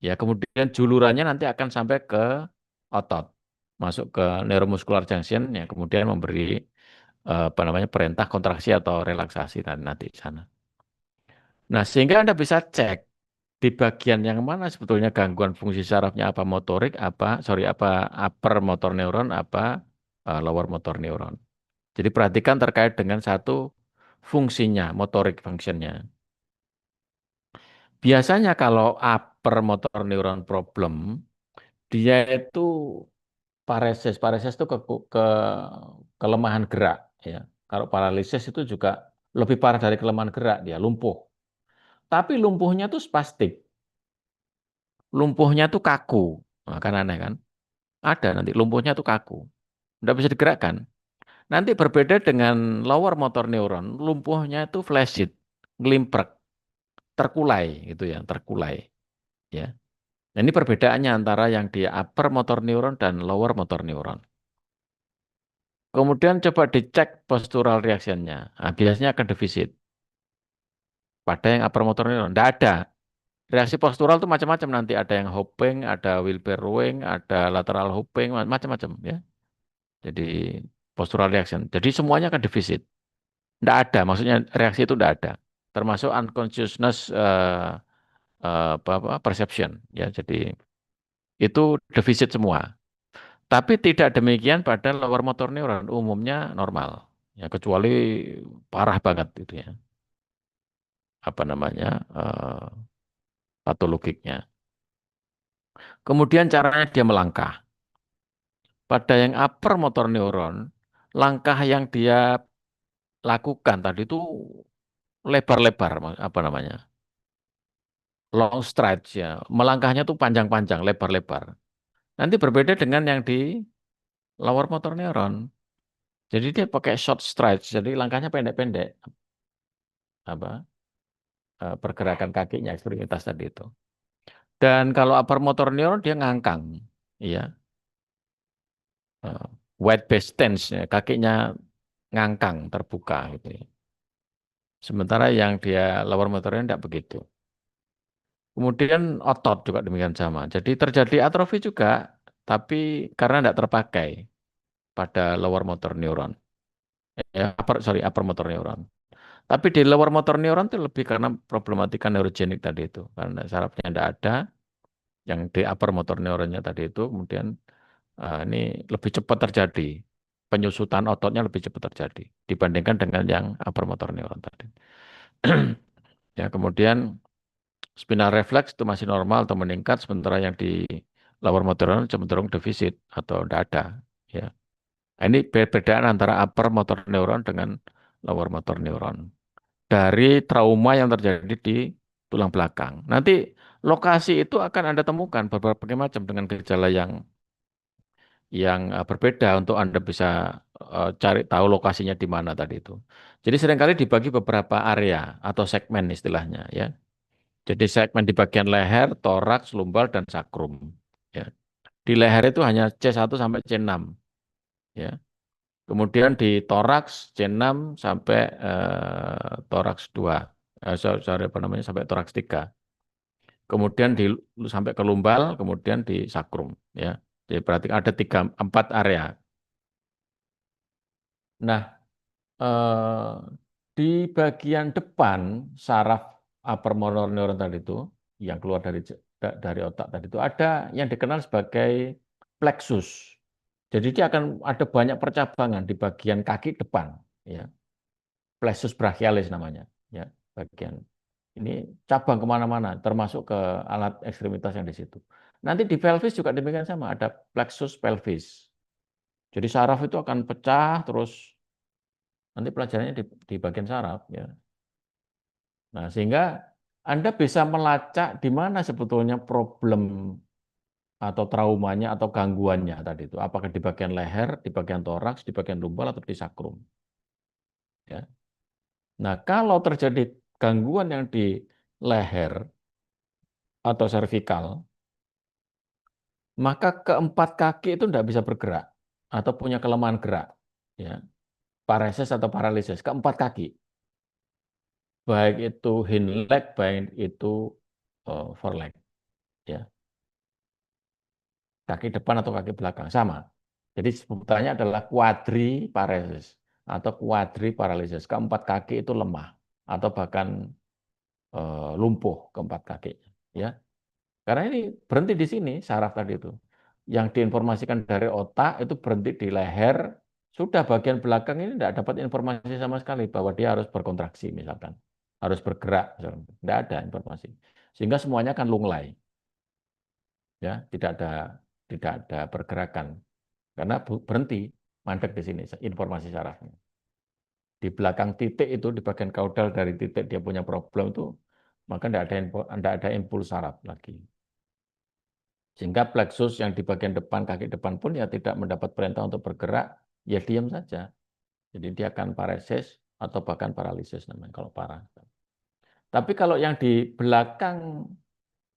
Ya, kemudian julurannya nanti akan sampai ke otot, masuk ke neuromuscular junction, ya, kemudian memberi apa namanya perintah kontraksi atau relaksasi nanti di sana. Nah, sehingga Anda bisa cek di bagian yang mana sebetulnya gangguan fungsi sarafnya apa motorik, apa upper motor neuron, apa lower motor neuron. Jadi perhatikan terkait dengan satu fungsinya, motorik functionnya. Biasanya kalau upper motor neuron problem, dia itu paresis. Paresis itu kelemahan gerak. Ya. Kalau paralisis itu juga lebih parah dari kelemahan gerak, dia lumpuh. Tapi lumpuhnya itu spastik. Lumpuhnya itu kaku. Nah, kan aneh kan? Ada nanti lumpuhnya itu kaku. Tidak bisa digerakkan. Nanti berbeda dengan lower motor neuron, lumpuhnya itu flaccid, ngelimprek, terkulai gitu ya, terkulai. Ya. Nah, ini perbedaannya antara yang di upper motor neuron dan lower motor neuron. Kemudian coba dicek postural reactionnya. Nah, biasanya akan defisit. Pada yang upper motor neuron, tidak ada. Reaksi postural itu macam-macam nanti. Ada yang hopping, ada Wilber rowing, ada lateral hopping, macam-macam ya. Jadi postural reaction. Jadi semuanya akan defisit. Tidak ada, maksudnya reaksi itu tidak ada. Termasuk unconsciousness perception ya. Jadi itu defisit semua. Tapi tidak demikian pada lower motor neuron, umumnya normal. Ya, kecuali parah banget itu ya. Apa namanya? Patologiknya. Kemudian caranya dia melangkah. Pada yang upper motor neuron, langkah yang dia lakukan tadi itu lebar-lebar, apa namanya? Long strides ya. Melangkahnya tuh panjang-panjang, lebar-lebar. Nanti berbeda dengan yang di lower motor neuron. Jadi dia pakai short strides, jadi langkahnya pendek-pendek. Apa? Pergerakan kakinya, ekstremitas tadi itu. Dan kalau upper motor neuron dia ngangkang, iya, wide base stance, ya, kakinya ngangkang, terbuka gitu ya. Sementara yang dia lower motor neuron tidak begitu. Kemudian otot juga demikian sama. Jadi terjadi atrofi juga, tapi karena tidak terpakai pada lower motor neuron. Upper motor neuron. Tapi di lower motor neuron itu lebih karena problematika neurogenik tadi itu. Karena sarafnya tidak ada, yang di upper motor neuronnya tadi itu, kemudian ini lebih cepat terjadi. Penyusutan ototnya lebih cepat terjadi dibandingkan dengan yang upper motor neuron tadi. Ya, kemudian spinal reflex itu masih normal atau meningkat, sementara yang di lower motor neuron cenderung defisit atau tidak ada. Ya. Nah, ini perbedaan antara upper motor neuron dengan lower motor neuron dari trauma yang terjadi di tulang belakang. Nanti lokasi itu akan Anda temukan berbagai macam dengan gejala yang berbeda untuk Anda bisa cari tahu lokasinya di mana tadi itu. Jadi seringkali dibagi beberapa area atau segmen istilahnya ya. Jadi segmen di bagian leher, toraks, lumbal, dan sakrum. Ya. Di leher itu hanya C1 sampai C6. Ya. Kemudian di toraks C6 sampai toraks 2. Sorry, apa namanya, sampai toraks 3. Kemudian sampai ke lumbal, kemudian di sakrum. Ya. Jadi berarti ada 4 area. Nah, eh, di bagian depan saraf upper motor neuron tadi itu, yang keluar dari otak tadi itu, ada yang dikenal sebagai plexus. Jadi dia akan ada banyak percabangan di bagian kaki depan, ya. Plexus brachialis namanya, ya. Bagian ini cabang kemana-mana, termasuk ke alat ekstremitas yang di situ. Nanti di pelvis juga demikian sama, ada plexus pelvis. Jadi saraf itu akan pecah terus. Nanti pelajarannya di bagian saraf, ya. Nah, sehingga Anda bisa melacak di mana sebetulnya problem atau traumanya atau gangguannya tadi itu. Apakah di bagian leher, di bagian toraks, di bagian lumbal, atau di sakrum. Ya. Nah, kalau terjadi gangguan yang di leher atau servikal, maka keempat kaki itu tidak bisa bergerak atau punya kelemahan gerak. Ya. Paresis atau paralisis, keempat kaki. Baik itu hind leg, baik itu foreleg. Ya. Kaki depan atau kaki belakang sama. Jadi sebutannya adalah quadriparesis atau quadriparalisis. Keempat kaki itu lemah atau bahkan lumpuh keempat kaki. Ya, karena ini berhenti di sini saraf tadi itu. Yang diinformasikan dari otak itu berhenti di leher. Sudah bagian belakang ini tidak dapat informasi sama sekali bahwa dia harus berkontraksi misalkan, harus bergerak, misalkan. Tidak ada informasi. Sehingga semuanya akan lunglai, ya, tidak ada pergerakan. Karena berhenti, mandek di sini informasi sarafnya. Di belakang titik itu, di bagian kaudal dari titik dia punya problem itu, maka tidak ada impuls saraf lagi. Sehingga plexus yang di bagian depan, kaki depan pun ya tidak mendapat perintah untuk bergerak, ya diam saja. Jadi dia akan paresis atau bahkan paralisis namanya kalau parah. Tapi kalau yang di belakang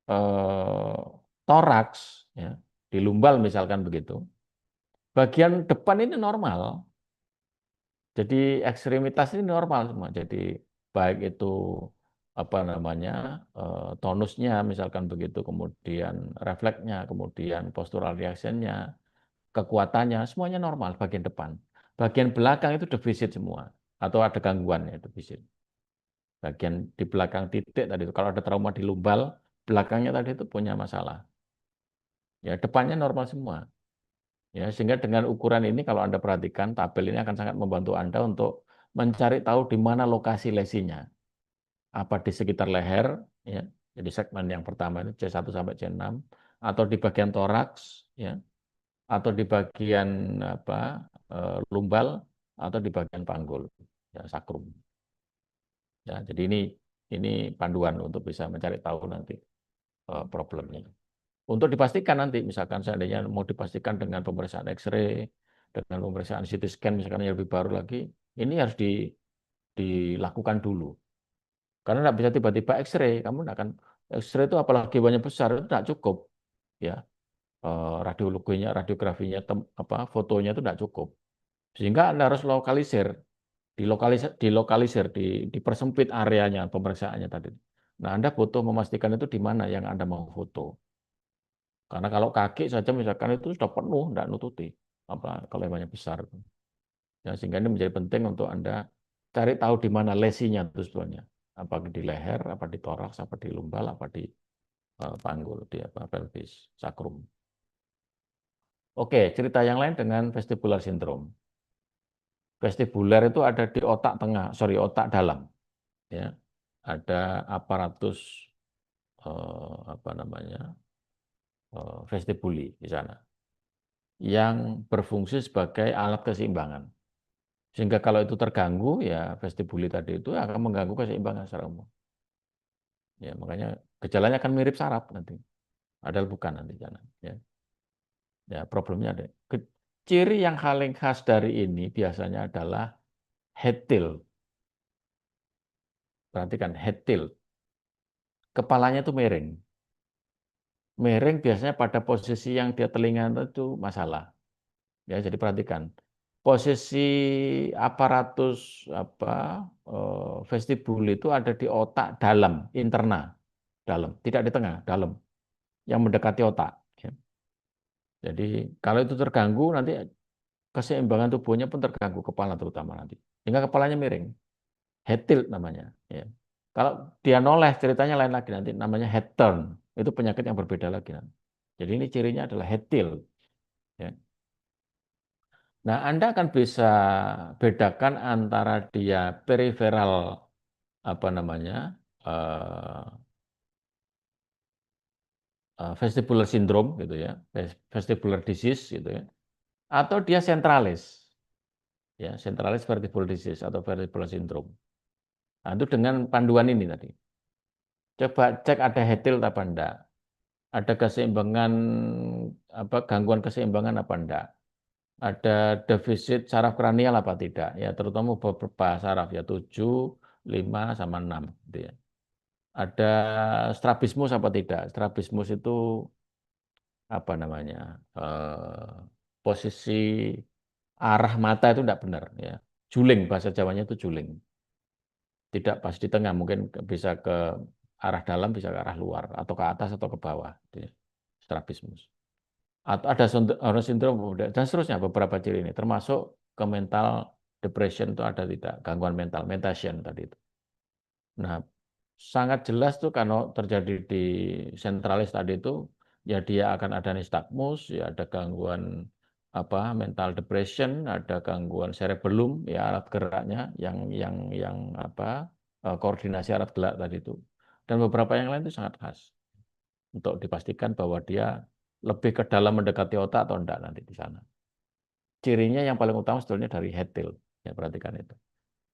eh, toraks, ya, di lumbal misalkan begitu, bagian depan ini normal. Jadi ekstremitas ini normal semua. Jadi baik itu apa namanya tonusnya misalkan begitu, kemudian refleksnya, kemudian postural reactionnya, kekuatannya, semuanya normal bagian depan. Bagian belakang itu defisit semua atau ada gangguan ya defisit. Bagian di belakang titik tadi itu kalau ada trauma di lumbal, belakangnya tadi itu punya masalah. Ya depannya normal semua. Ya, sehingga dengan ukuran ini kalau Anda perhatikan tabel ini akan sangat membantu Anda untuk mencari tahu di mana lokasi lesinya. Apa di sekitar leher, ya. Jadi segmen yang pertama itu C1 sampai C6 atau di bagian toraks, ya, atau di bagian apa lumbal atau di bagian panggul, ya, sakrum. Ya, jadi ini panduan untuk bisa mencari tahu nanti problemnya. Untuk dipastikan nanti, misalkan seandainya mau dipastikan dengan pemeriksaan X-ray, dengan pemeriksaan CT scan, misalkan yang lebih baru lagi, ini harus dilakukan dulu. Karena tidak bisa tiba-tiba X-ray, kamu tidak akan X-ray itu apalagi banyak besar itu tidak cukup, ya. Radiologinya, radiografinya, fotonya itu tidak cukup. Sehingga Anda harus lokalisir, dilokalisir, dipersempit areanya pemeriksaannya tadi. Nah, Anda butuh memastikan itu di mana yang Anda mau foto. Karena kalau kaki saja misalkan itu sudah penuh, tidak nututi. Apa kalau yang banyak besar. Ya, sehingga ini menjadi penting untuk Anda cari tahu di mana lesinya itu sebetulnya. Apa di leher, apa di toraks, apa di lumbal, apa di panggul, di apa pelvis, sakrum. Oke, cerita yang lain dengan vestibular syndrome. Vestibular itu ada di otak tengah, sorry, otak dalam. Ya, ada aparatus apa namanya vestibuli di sana yang berfungsi sebagai alat keseimbangan. Sehingga kalau itu terganggu, ya vestibuli tadi itu akan mengganggu keseimbangan secara umum. Ya, makanya gejalanya akan mirip saraf nanti. Padahal bukan nanti jangan. Ya, ya problemnya ada. Ciri yang paling khas dari ini biasanya adalah head tilt. Perhatikan head tilt. Kepalanya itu miring. Miring biasanya pada posisi yang dia telinga itu masalah. Ya, jadi perhatikan. Posisi aparatus apa vestibul itu ada di otak dalam, interna, dalam, tidak di tengah, dalam, yang mendekati otak. Ya. Jadi kalau itu terganggu nanti keseimbangan tubuhnya pun terganggu, kepala terutama nanti. Sehingga kepalanya miring, head tilt namanya. Ya. Kalau dia noleh ceritanya lain lagi nanti, namanya head turn. Itu penyakit yang berbeda lagi nanti. Jadi ini cirinya adalah head tilt. Ya. Nah, Anda akan bisa bedakan antara dia peripheral apa namanya eh, vestibular syndrome gitu ya, vestibular disease gitu ya, atau dia sentralis, ya sentralis vertebral disease atau vestibular syndrome. Nah, itu dengan panduan ini tadi. Coba cek ada hetil apa enggak, ada keseimbangan apa gangguan keseimbangan apa enggak, ada defisit saraf kranial apa tidak, ya terutama beberapa saraf ya 7, 5 sama 6 gitu ya. Ada strabismus apa tidak? Strabismus itu apa namanya? Posisi arah mata itu tidak benar ya. Juling bahasa Jawanya itu juling. Tidak pas di tengah, mungkin bisa ke arah dalam, bisa ke arah luar atau ke atas atau ke bawah gitu ya. Strabismus. Atau ada Horner syndrome dan seterusnya beberapa ciri ini termasuk ke mental depression itu ada tidak gangguan mental mentation tadi itu. Nah, sangat jelas tuh kalau terjadi di sentralis tadi itu ya dia akan ada nistagmus, ya ada gangguan apa mental depression, ada gangguan cerebellum ya alat geraknya yang apa koordinasi alat gerak tadi itu. Dan beberapa yang lain itu sangat khas untuk dipastikan bahwa dia lebih ke dalam mendekati otak atau enggak nanti di sana. Cirinya yang paling utama sebetulnya dari head tilt. Ya perhatikan itu.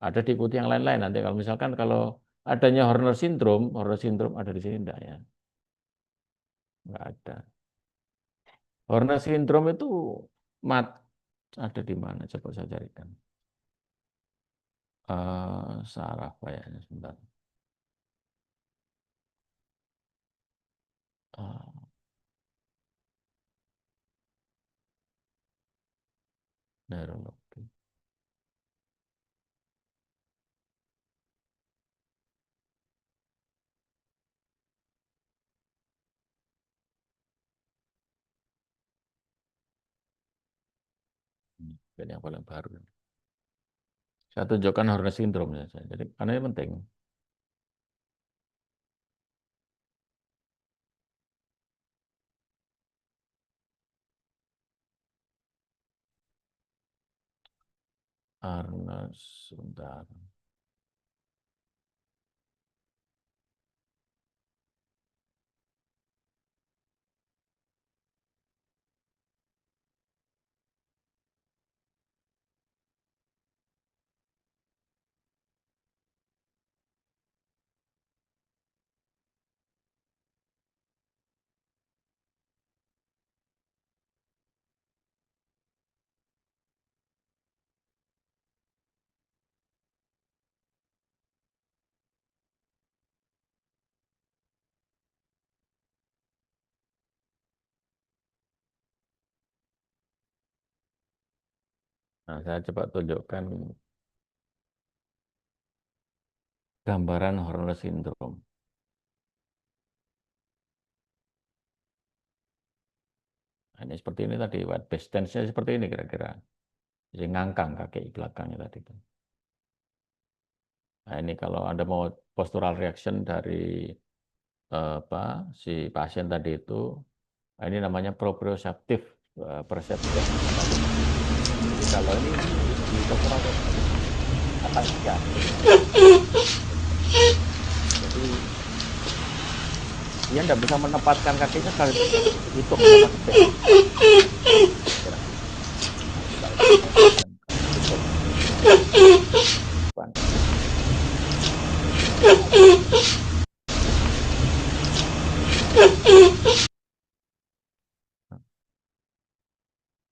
Ada diikuti yang lain-lain nanti kalau misalkan kalau adanya Horner syndrome ada di sini enggak ya? Enggak ada. Horner syndrome itu mat ada di mana? Coba saya carikan. Saraf kayaknya sebentar. Eh, neurologi. Ini yang paling baru. Saya tunjukkan Horner syndrome ya. Jadi karena ini penting. Horner sebentar. Nah, saya coba tunjukkan gambaran Horner syndrome. ini seperti ini tadi, wide base stance-nya seperti ini kira-kira. Jadi ngangkang kaki belakangnya tadi itu. Nah ini kalau Anda mau postural reaction dari apa si pasien tadi itu, nah ini namanya proprioceptive perception. Jadi kalau ini di postural reaction akan ya. Jadi dia tidak bisa menempatkan kakinya kalau hitung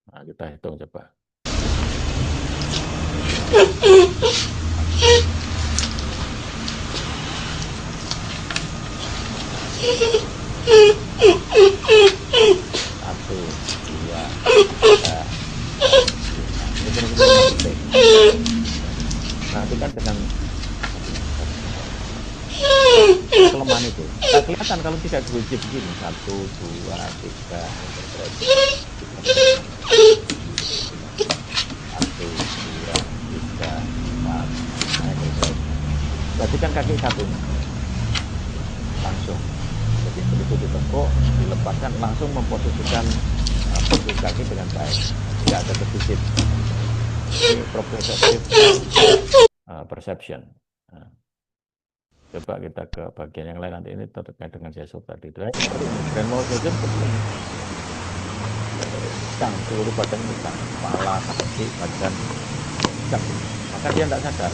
nah, kita hitung coba. Satu, dua, tiga. Perhatikan dengan kelemahan itu. Tak kelihatan kalau tidak diuji begini. Satu, dua, tiga. Satu, dua, tiga, empat. Perhatikan kaki satunya. Langsung. Jadi begitu ditekuk, dilepaskan, langsung memposisikan posisi kaki dengan baik. Tidak ada defisit. Ini proprioceptive perception. Nah, coba kita ke bagian yang lain nanti ini terkait dengan gesture tadi itu. Grand motor gesture seperti ini. Yang seluruh badan kita, kepala, kaki, badan, yang, maka dia tidak sadar.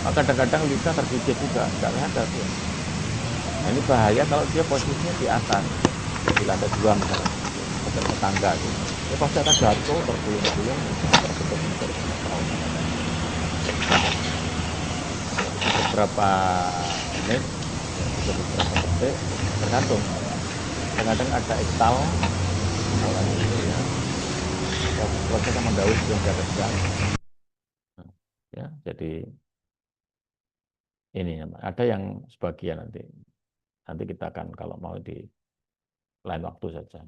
Maka kadang-kadang bisa tergigit juga, tidak sadar dia. Nah, ini bahaya kalau dia posisinya di atas, di lantai 2 misalnya, atau tetangga gitu. Ya pasti akan jatuh, tergulung-gulung, beberapa menit, beberapa detik, tergantung. Kadang-kadang ada ektal, proses sama daun yang di atas sedang. Ya, jadi ini ada yang sebagian nanti kita akan kalau mau di lain waktu saja.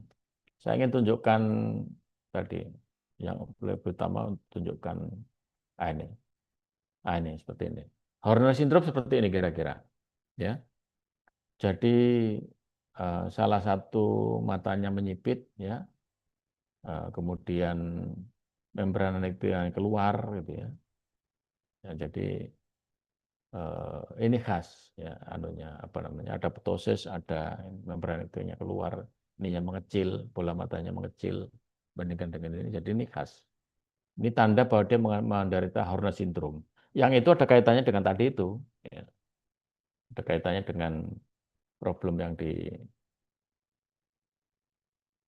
Saya ingin tunjukkan tadi yang lebih utama tunjukkan ini seperti ini. Horner syndrome seperti ini kira-kira, ya. Jadi salah satu matanya menyipit, ya, kemudian membran itu yang keluar, gitu ya. Ya, jadi ini khas, ya, anunya apa namanya? Ada ptosis, ada membran itunya keluar, ininya mengecil, bola matanya mengecil, bandingkan dengan ini. Jadi ini khas. Ini tanda bahwa dia menderita Horner syndrome. Yang itu ada kaitannya dengan tadi itu, ya. Ada kaitannya dengan problem yang di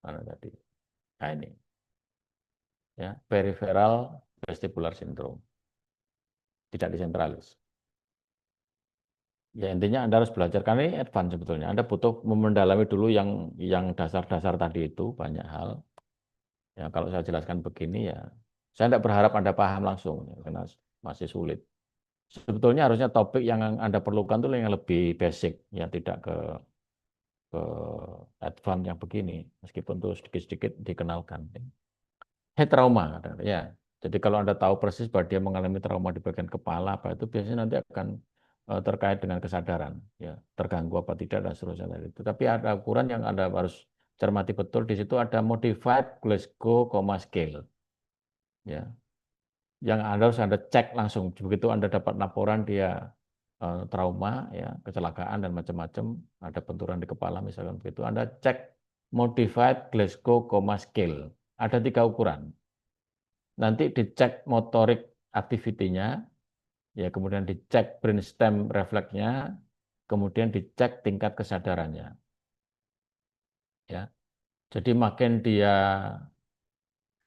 mana tadi. Nah ini, ya, peripheral vestibular syndrome, tidak disentralis. Ya intinya Anda harus belajar karena ini advance sebetulnya. Anda butuh mendalami dulu yang dasar-dasar tadi itu banyak hal. Ya kalau saya jelaskan begini ya, saya tidak berharap Anda paham langsung ya, karena masih sulit. Sebetulnya harusnya topik yang Anda perlukan itu yang lebih basic, ya tidak ke advance yang begini, meskipun itu sedikit-sedikit dikenalkan. Head trauma, ya. Jadi kalau Anda tahu persis bahwa dia mengalami trauma di bagian kepala, apa itu biasanya nanti akan terkait dengan kesadaran, ya terganggu apa tidak dan seterusnya dari itu. Tapi ada ukuran yang Anda harus cermati betul. Di situ ada modified Glasgow Coma Scale, ya. Yang harus Anda cek langsung begitu Anda dapat laporan dia trauma, ya kecelakaan dan macam-macam, ada benturan di kepala misalkan begitu, Anda cek modified Glasgow Coma Scale. Ada 3 ukuran. Nanti dicek motorik activity-nya, ya kemudian dicek brainstem refleksnya, kemudian dicek tingkat kesadarannya. Ya. Jadi makin dia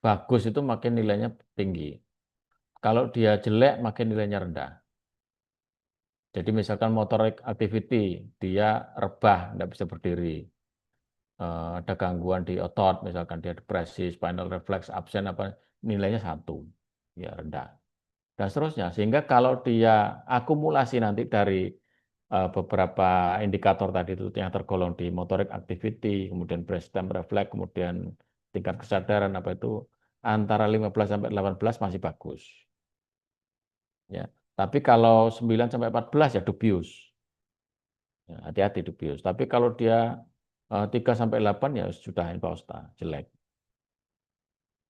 bagus itu makin nilainya tinggi. Kalau dia jelek makin nilainya rendah. Jadi misalkan motorik activity dia rebah, tidak bisa berdiri. Ada gangguan di otot, misalkan dia depresi, spinal reflex absen apa nilainya 1, ya rendah. Dan seterusnya. Sehingga kalau dia akumulasi nanti dari beberapa indikator tadi itu yang tergolong di motorik activity, kemudian brainstem reflex, kemudian tingkat kesadaran apa itu antara 15 sampai 18 masih bagus. Ya. Tapi kalau 9 sampai 14 ya dubius. Ya, hati-hati dubius. Tapi kalau dia 3 sampai 8 ya sudah infausta, jelek.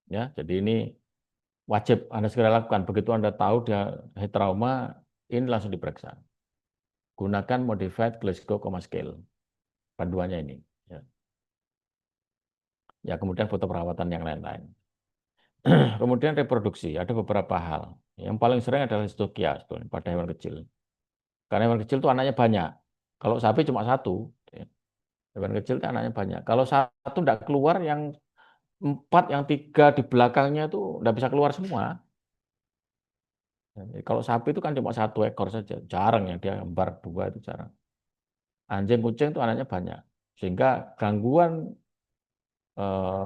Ya, jadi ini wajib Anda segera lakukan. Begitu Anda tahu dia head trauma, ini langsung diperiksa. Gunakan modified Glasgow Coma Scale. Panduannya ini. Ya. Ya, kemudian foto perawatan yang lain-lain. Kemudian reproduksi, ada beberapa hal. Yang paling sering adalah histokia pada hewan kecil. Karena hewan kecil itu anaknya banyak. Kalau sapi cuma satu, ya. Hewan kecil itu anaknya banyak. Kalau satu tidak keluar, yang empat, yang tiga di belakangnya itu tidak bisa keluar semua. Kalau sapi itu kan cuma satu ekor saja, jarang yang dia kembar dua itu jarang. Anjing kucing itu anaknya banyak, sehingga gangguan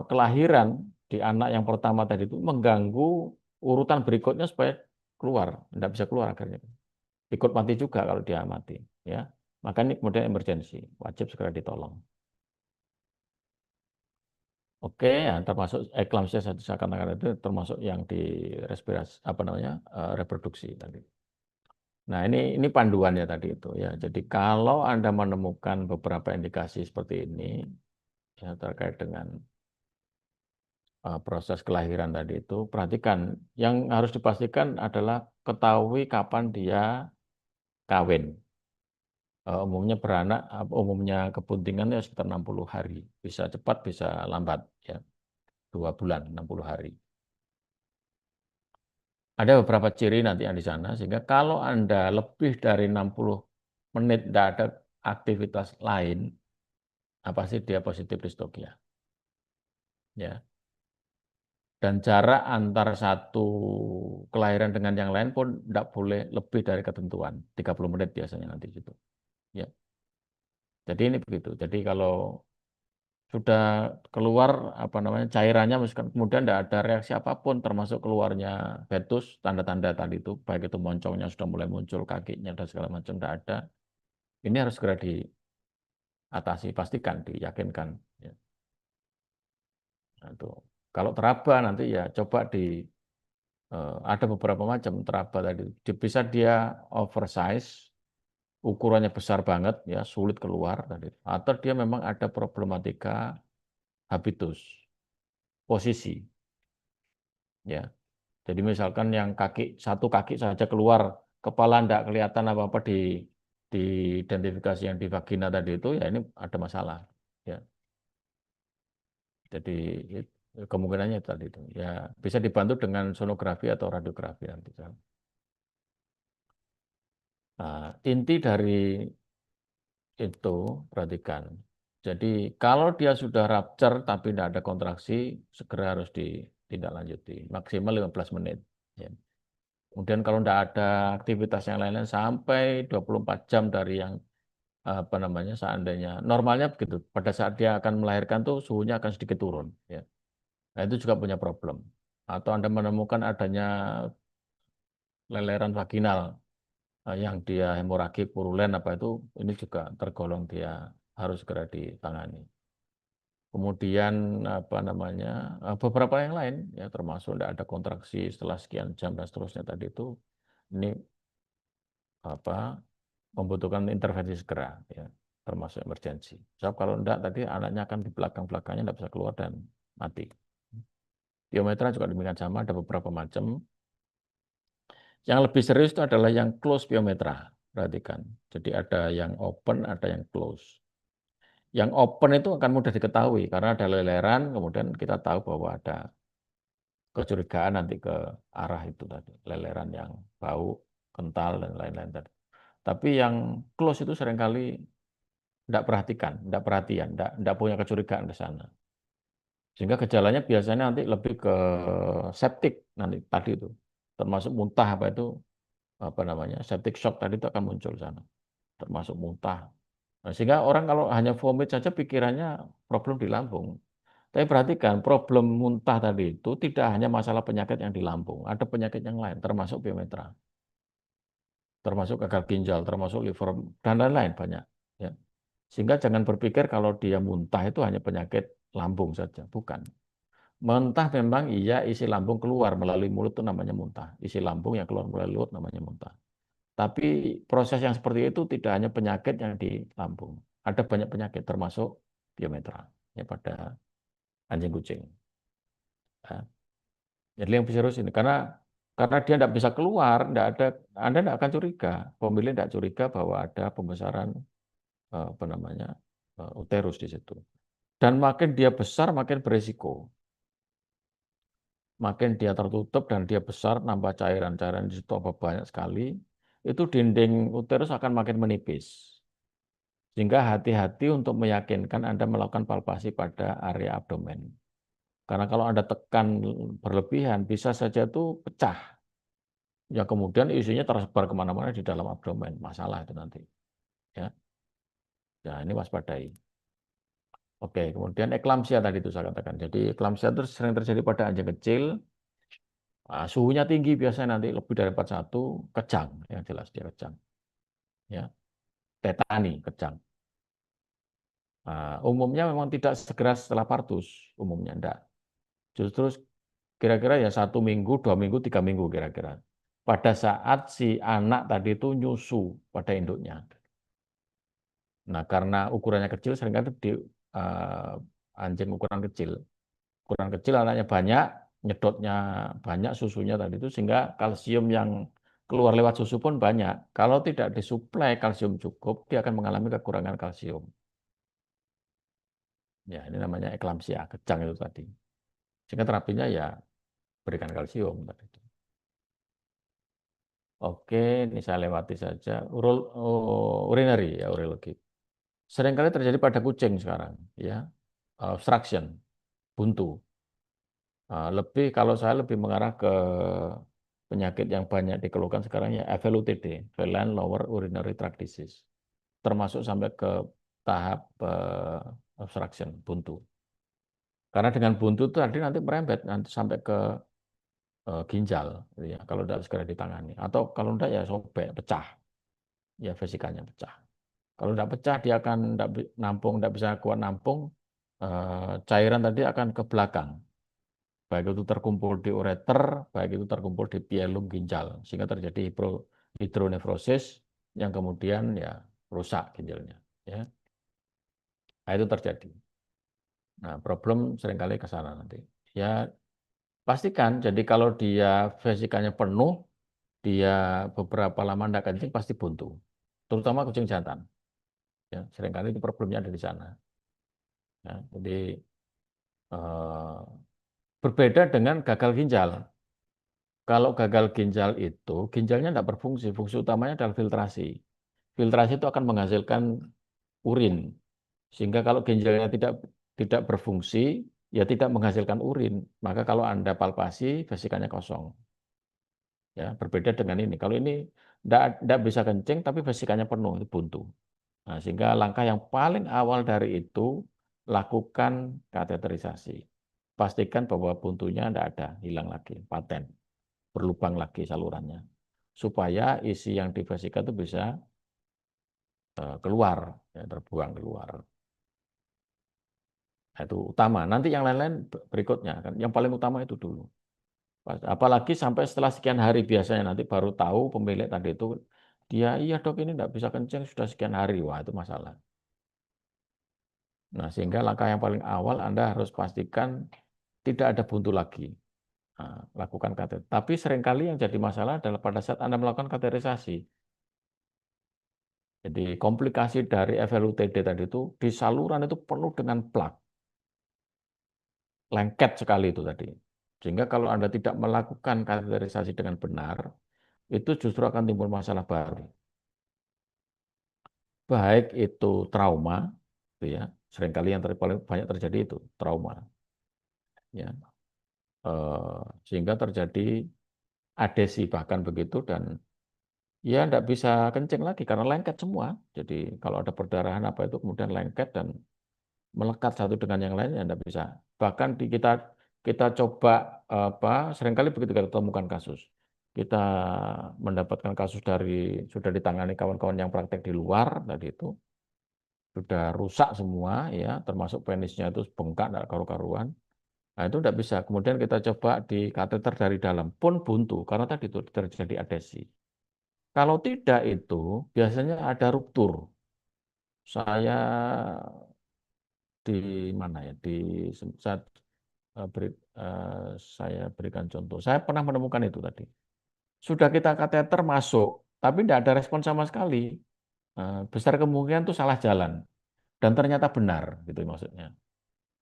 kelahiran di anak yang pertama tadi itu mengganggu urutan berikutnya supaya keluar, tidak bisa keluar akhirnya. Ikut mati juga kalau dia mati, ya. Maka ini kemudian emergensi, wajib segera ditolong. Oke, ya, termasuk eklamsia saya katakan itu termasuk yang di respirasi apa namanya reproduksi tadi. Nah ini panduannya tadi itu ya. Jadi kalau Anda menemukan beberapa indikasi seperti ini ya terkait dengan proses kelahiran tadi itu, perhatikan yang harus dipastikan adalah ketahui kapan dia kawin. Umumnya beranak, umumnya kebuntingan ya sekitar 60 hari. Bisa cepat, bisa lambat ya. 2 bulan, 60 hari. Ada beberapa ciri nanti yang di sana, sehingga kalau Anda lebih dari 60 menit tidak ada aktivitas lain, apa sih dia positif distokia. Ya. Dan jarak antara satu kelahiran dengan yang lain pun tidak boleh lebih dari ketentuan, 30 menit biasanya nanti situ. Ya. Jadi ini begitu. Jadi kalau sudah keluar apa namanya cairannya, kemudian tidak ada reaksi apapun, termasuk keluarnya fetus, tanda-tanda tadi itu, baik itu moncongnya sudah mulai muncul, kakinya dan segala macam tidak ada, ini harus segera diatasi, pastikan, diyakinkan. Ya. Nah, itu. Kalau teraba nanti ya coba ada beberapa macam teraba tadi. Bisa dia oversize, ukurannya besar banget, ya sulit keluar tadi. Atau dia memang ada problematika habitus, posisi, ya. Jadi misalkan yang satu kaki saja keluar, kepala tidak kelihatan apa-apa di identifikasi yang di vagina tadi itu, ya ini ada masalah. Ya. Jadi kemungkinannya tadi itu, ya bisa dibantu dengan sonografi atau radiografi nanti. Nah, inti dari itu perhatikan. Jadi kalau dia sudah rupture tapi tidak ada kontraksi, segera harus ditindaklanjuti, maksimal 15 menit. Ya. Kemudian kalau tidak ada aktivitas yang lain-lain sampai 24 jam dari yang apa namanya seandainya normalnya begitu. Pada saat dia akan melahirkan tuh suhunya akan sedikit turun. Ya. Nah itu juga punya problem. Atau Anda menemukan adanya leleran vaginal yang dia hemoragik purulen apa itu, ini juga tergolong dia harus segera ditangani. Kemudian apa namanya beberapa yang lain ya termasuk tidak ada kontraksi setelah sekian jam dan seterusnya tadi itu ini apa membutuhkan intervensi segera ya termasuk emergensi. Sebab kalau tidak tadi anaknya akan di belakang-belakangnya tidak bisa keluar dan mati. Biometra juga demikian sama ada beberapa macam. Yang lebih serius itu adalah yang close biometra. Perhatikan. Jadi ada yang open, ada yang close. Yang open itu akan mudah diketahui karena ada leleran, kemudian kita tahu bahwa ada kecurigaan nanti ke arah itu tadi, leleran yang bau, kental dan lain-lain tadi. Tapi yang close itu seringkali tidak perhatikan, tidak perhatian, tidak punya kecurigaan ke sana. Sehingga gejalanya biasanya nanti lebih ke septik nanti tadi itu, termasuk muntah apa itu apa namanya septic shock tadi itu akan muncul sana, termasuk muntah. Nah, sehingga orang kalau hanya vomit saja pikirannya problem di lambung. Tapi perhatikan problem muntah tadi itu tidak hanya masalah penyakit yang di lambung, ada penyakit yang lain termasuk biometra, termasuk gagal ginjal, termasuk liver dan lain-lain banyak. Ya. Sehingga jangan berpikir kalau dia muntah itu hanya penyakit lambung saja, bukan. Muntah memang iya isi lambung keluar melalui mulut itu namanya muntah. Isi lambung yang keluar melalui mulut namanya muntah. Tapi proses yang seperti itu tidak hanya penyakit yang di lambung. Ada banyak penyakit termasuk biometra ya pada anjing kucing. Ya. Jadi yang serius ini karena dia tidak bisa keluar, tidak ada Anda tidak akan curiga, pemilik tidak curiga bahwa ada pembesaran apa namanya uterus di situ. Dan makin dia besar makin beresiko. Makin dia tertutup dan dia besar, nambah cairan-cairan di situ apa banyak sekali, itu dinding uterus akan makin menipis. Sehingga hati-hati untuk meyakinkan Anda melakukan palpasi pada area abdomen. Karena kalau Anda tekan berlebihan, bisa saja itu pecah. Ya kemudian isinya tersebar kemana-mana di dalam abdomen. Masalah itu nanti. Ya, ya ini waspadai. Oke, kemudian eklamsia tadi itu saya katakan. Jadi eklamsia itu sering terjadi pada anjing kecil. Suhunya tinggi biasanya nanti lebih dari 41, kejang. Yang jelas dia kejang. Ya, tetani, kejang. Umumnya memang tidak segera setelah partus. Umumnya enggak. Justru kira-kira ya 1 minggu, 2 minggu, 3 minggu kira-kira. Pada saat si anak tadi itu nyusu pada induknya. Nah, karena ukurannya kecil, seringkali di uh, anjing ukuran kecil anaknya banyak, nyedotnya banyak susunya tadi itu, sehingga kalsium yang keluar lewat susu pun banyak. Kalau tidak disuplai kalsium cukup, dia akan mengalami kekurangan kalsium. Ya, ini namanya eklamsia, kejang itu tadi. Sehingga terapinya ya berikan kalsium tadi itu. Oke, ini saya lewati saja. Urinary ya, urologi. Seringkali terjadi pada kucing sekarang, ya. Obstruction, buntu. Lebih kalau saya lebih mengarah ke penyakit yang banyak dikeluhkan sekarang ya FLUTD, Feline Lower Urinary Tract Disease. Termasuk sampai ke tahap obstruction, buntu. Karena dengan buntu itu tadi nanti merembet nanti sampai ke ginjal, gitu ya, kalau tidak segera ditangani. Atau kalau tidak ya sobek, pecah, ya vesikanya pecah. Kalau tidak pecah dia akan tidak nampung, tidak bisa kuat nampung, cairan tadi akan ke belakang. Baik itu terkumpul di ureter, baik itu terkumpul di pielum ginjal, sehingga terjadi hidronefrosis yang kemudian ya rusak ginjalnya. Ya, nah, itu terjadi. Nah, problem seringkali ke sana nanti. Ya, pastikan. Jadi kalau dia vesikanya penuh, dia beberapa lama tidak kencing pasti buntu. Terutama kucing jantan. Ya, seringkali itu problemnya ada di sana. Ya, jadi eh, berbeda dengan gagal ginjal. Kalau gagal ginjal itu, ginjalnya tidak berfungsi. Fungsi utamanya adalah filtrasi. Filtrasi itu akan menghasilkan urin. Sehingga kalau ginjalnya tidak tidak berfungsi, ya tidak menghasilkan urin. Maka kalau Anda palpasi, vesikannya kosong. Ya, berbeda dengan ini. Kalau ini tidak bisa kencing, tapi vesikannya penuh, itu buntu. Nah, sehingga langkah yang paling awal dari itu, lakukan kateterisasi. Pastikan bahwa buntunya tidak ada, hilang lagi, paten, berlubang lagi salurannya. Supaya isi yang divesikan itu bisa keluar, ya, terbuang keluar. Nah, itu utama. Nanti yang lain-lain berikutnya kan. Yang paling utama itu dulu. Apalagi sampai setelah sekian hari biasanya nanti baru tahu pemilik tadi itu dia iya dok ini tidak bisa kencing sudah sekian hari. Wah itu masalah. Nah sehingga langkah yang paling awal Anda harus pastikan tidak ada buntu lagi. Nah, lakukan kateter. Tapi seringkali yang jadi masalah adalah pada saat Anda melakukan kateterisasi. Jadi komplikasi dari FLUTD tadi itu di saluran itu penuh dengan plak. Lengket sekali itu tadi. Sehingga kalau Anda tidak melakukan kateterisasi dengan benar, itu justru akan timbul masalah baru. Baik itu trauma, gitu ya, seringkali yang paling banyak terjadi itu trauma, ya, sehingga terjadi adesi bahkan begitu dan ya tidak bisa kencing lagi karena lengket semua. Jadi kalau ada perdarahan apa itu kemudian lengket dan melekat satu dengan yang lain ya tidak bisa. Bahkan kita kita coba apa seringkali begitu kita temukan kasus. Kita mendapatkan kasus dari sudah ditangani kawan-kawan yang praktek di luar tadi itu sudah rusak semua ya termasuk penisnya itu bengkak tidak karu-karuan Nah, itu tidak bisa. Kemudian kita coba di kateter dari dalam pun buntu karena tadi itu terjadi adesi. Kalau tidak itu biasanya ada ruptur. Saya di mana ya? Di saat eh, beri, saya berikan contoh. Saya pernah menemukan itu tadi. Sudah kita kateter masuk, tapi tidak ada respon sama sekali. Besar kemungkinan itu salah jalan dan ternyata benar gitu maksudnya.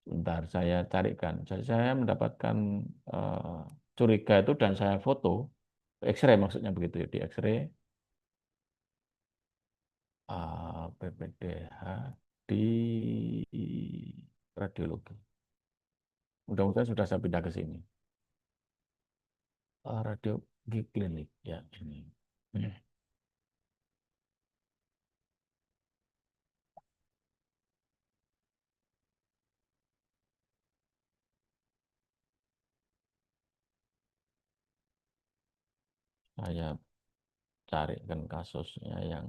Bentar, saya carikan. Saya mendapatkan eh, curiga itu dan saya foto, X-ray maksudnya begitu ya, di X-ray PPDH di radiologi. Mudah-mudahan sudah saya pindah ke sini. Radiologi klinik ya ini. Hmm. Saya carikan kasusnya yang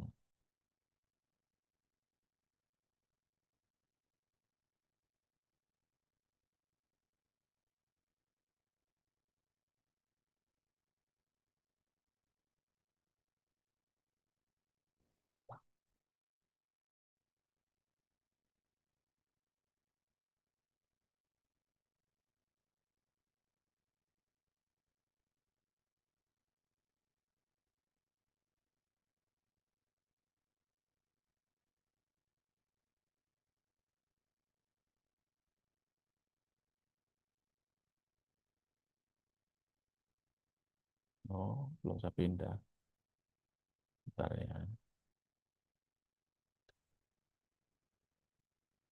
belum saya pindah. Bentar ya.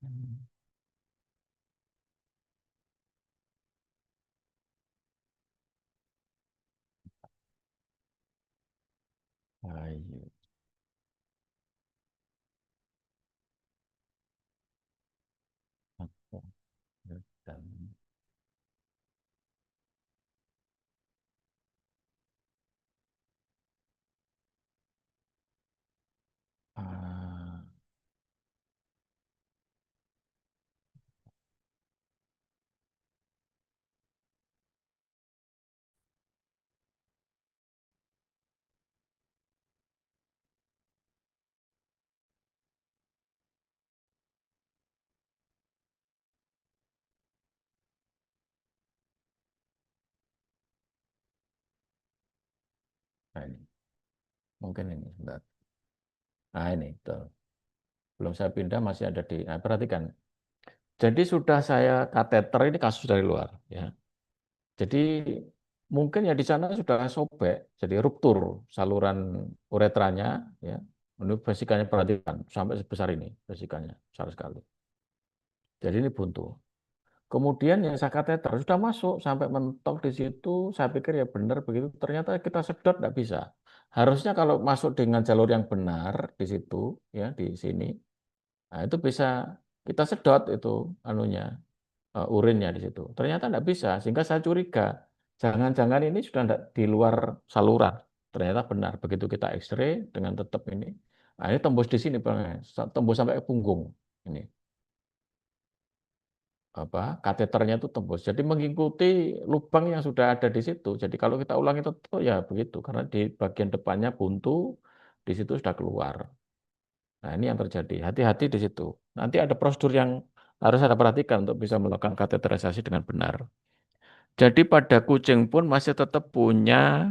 Hmm. Ayo. Apa? Dan, ah, nah ini. Mungkin ini. Sebentar. Nah ini. Tuh. Belum saya pindah masih ada di. Nah, perhatikan. Jadi sudah saya kateter ini kasus dari luar. Ya. Jadi mungkin ya di sana sudah sobek. Jadi ruptur saluran uretranya. Ya. Menurut basikannya perhatikan. Sampai sebesar ini. Basikannya. Besar sekali. Jadi ini buntu. Kemudian yang saya kateter sudah masuk sampai mentok di situ, saya pikir ya benar begitu. Ternyata kita sedot tidak bisa. Harusnya kalau masuk dengan jalur yang benar di situ, ya di sini, nah itu bisa kita sedot itu anunya urinnya di situ. Ternyata tidak bisa, sehingga saya curiga, jangan-jangan ini sudah tidak di luar saluran. Ternyata benar. Begitu kita X-ray dengan tetap ini, nah ini tembus di sini, Bang. Tembus sampai ke punggung ini. Kateternya itu tembus. Jadi mengikuti lubang yang sudah ada di situ. Jadi kalau kita ulangi itu ya begitu, karena di bagian depannya buntu, di situ sudah keluar. Nah ini yang terjadi. Hati-hati di situ. Nanti ada prosedur yang harus Anda perhatikan untuk bisa melakukan kateterisasi dengan benar. Jadi pada kucing pun masih tetap punya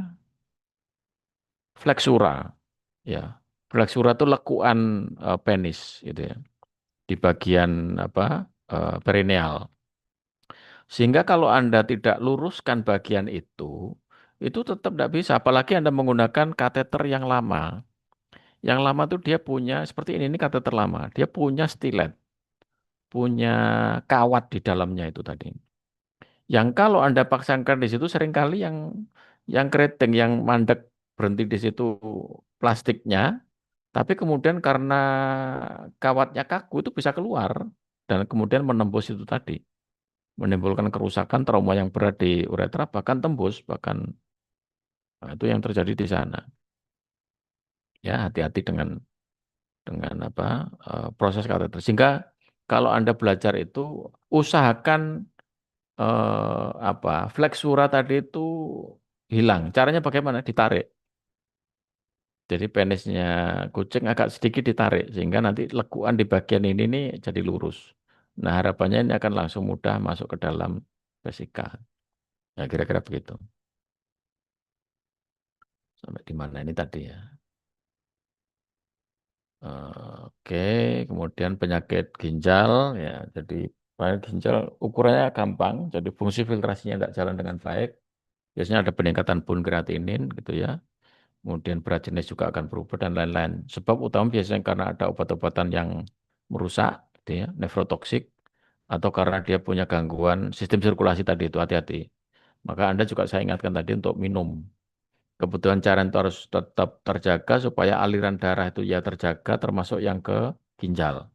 fleksura, ya. Fleksura itu lekuan penis, gitu ya, di bagian perineal. Sehingga kalau Anda tidak luruskan bagian itu tetap tidak bisa. Apalagi Anda menggunakan kateter yang lama. Yang lama tuh dia punya, seperti ini kateter lama. Dia punya stilet, punya kawat di dalamnya itu tadi. Yang kalau Anda paksakan di situ seringkali yang keriting, yang mandek berhenti di situ plastiknya, tapi kemudian karena kawatnya kaku itu bisa keluar dan kemudian menembus itu tadi, menimbulkan kerusakan trauma yang berat di uretra bahkan tembus bahkan itu yang terjadi di sana ya hati-hati dengan proses kateter sehingga kalau Anda belajar itu usahakan apa fleksura tadi itu hilang. Caranya bagaimana? Ditarik. Jadi penisnya kucing agak sedikit ditarik sehingga nanti lekuan di bagian ini nih jadi lurus. Nah, harapannya ini akan langsung mudah masuk ke dalam vesika. Ya, kira-kira begitu. Sampai di mana ini tadi ya? Oke, kemudian penyakit ginjal ya. Jadi penyakit ginjal ukurannya gampang, jadi fungsi filtrasinya tidak jalan dengan baik. Biasanya ada peningkatan bun kreatinin gitu ya. Kemudian berat jenis juga akan berubah dan lain-lain. Sebab utama biasanya karena ada obat-obatan yang merusak, gitu ya, nefrotoksik, atau karena dia punya gangguan sistem sirkulasi tadi itu hati-hati. Maka Anda juga saya ingatkan tadi untuk minum. Kebutuhan cairan itu harus tetap terjaga supaya aliran darah itu ya terjaga termasuk yang ke ginjal.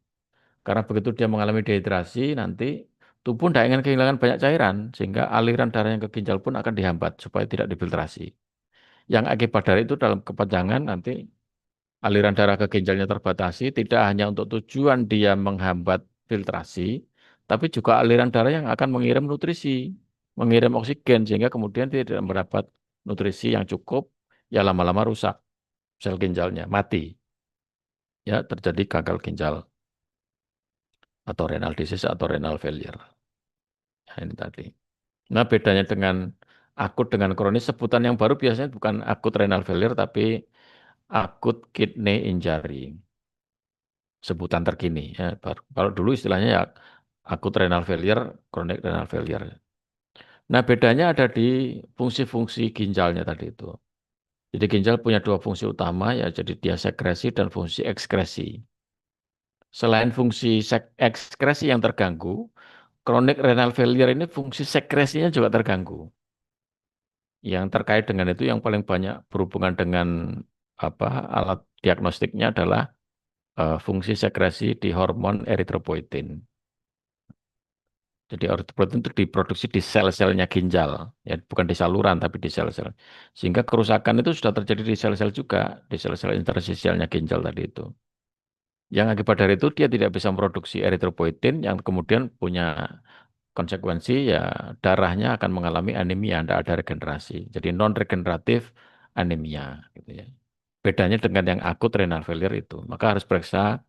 Karena begitu dia mengalami dehidrasi nanti tubuh tidak ingin kehilangan banyak cairan sehingga aliran darah yang ke ginjal pun akan dihambat supaya tidak difiltrasi. Yang akibat dari itu dalam kepanjangan nanti aliran darah ke ginjalnya terbatasi tidak hanya untuk tujuan dia menghambat filtrasi, tapi juga aliran darah yang akan mengirim nutrisi, mengirim oksigen sehingga kemudian dia tidak mendapat nutrisi yang cukup, ya lama-lama rusak sel ginjalnya, mati, ya terjadi gagal ginjal atau renal disease atau renal failure. Nah, ini tadi. Nah, bedanya dengan akut dengan kronis, sebutan yang baru biasanya bukan akut renal failure tapi akut kidney injury. Sebutan terkini ya. Kalau dulu istilahnya ya akut renal failure, chronic renal failure. Nah, bedanya ada di fungsi-fungsi ginjalnya tadi itu. Jadi ginjal punya dua fungsi utama ya, jadi dia sekresi dan fungsi ekskresi. Selain fungsi ekskresi yang terganggu, chronic renal failure ini fungsi sekresinya juga terganggu. Yang terkait dengan itu yang paling banyak berhubungan dengan apa alat diagnostiknya adalah fungsi sekresi di hormon eritropoietin. Jadi erythropoietin itu diproduksi di sel-selnya ginjal, ya bukan di saluran tapi di sel-sel. Sehingga kerusakan itu sudah terjadi di sel-sel juga, di sel-sel interstisialnya ginjal tadi itu. Yang akibat dari itu dia tidak bisa memproduksi erythropoietin yang kemudian punya konsekuensi ya darahnya akan mengalami anemia, tidak ada regenerasi. Jadi non regeneratif anemia gitu ya. Bedanya dengan yang akut renal failure itu, maka harus periksa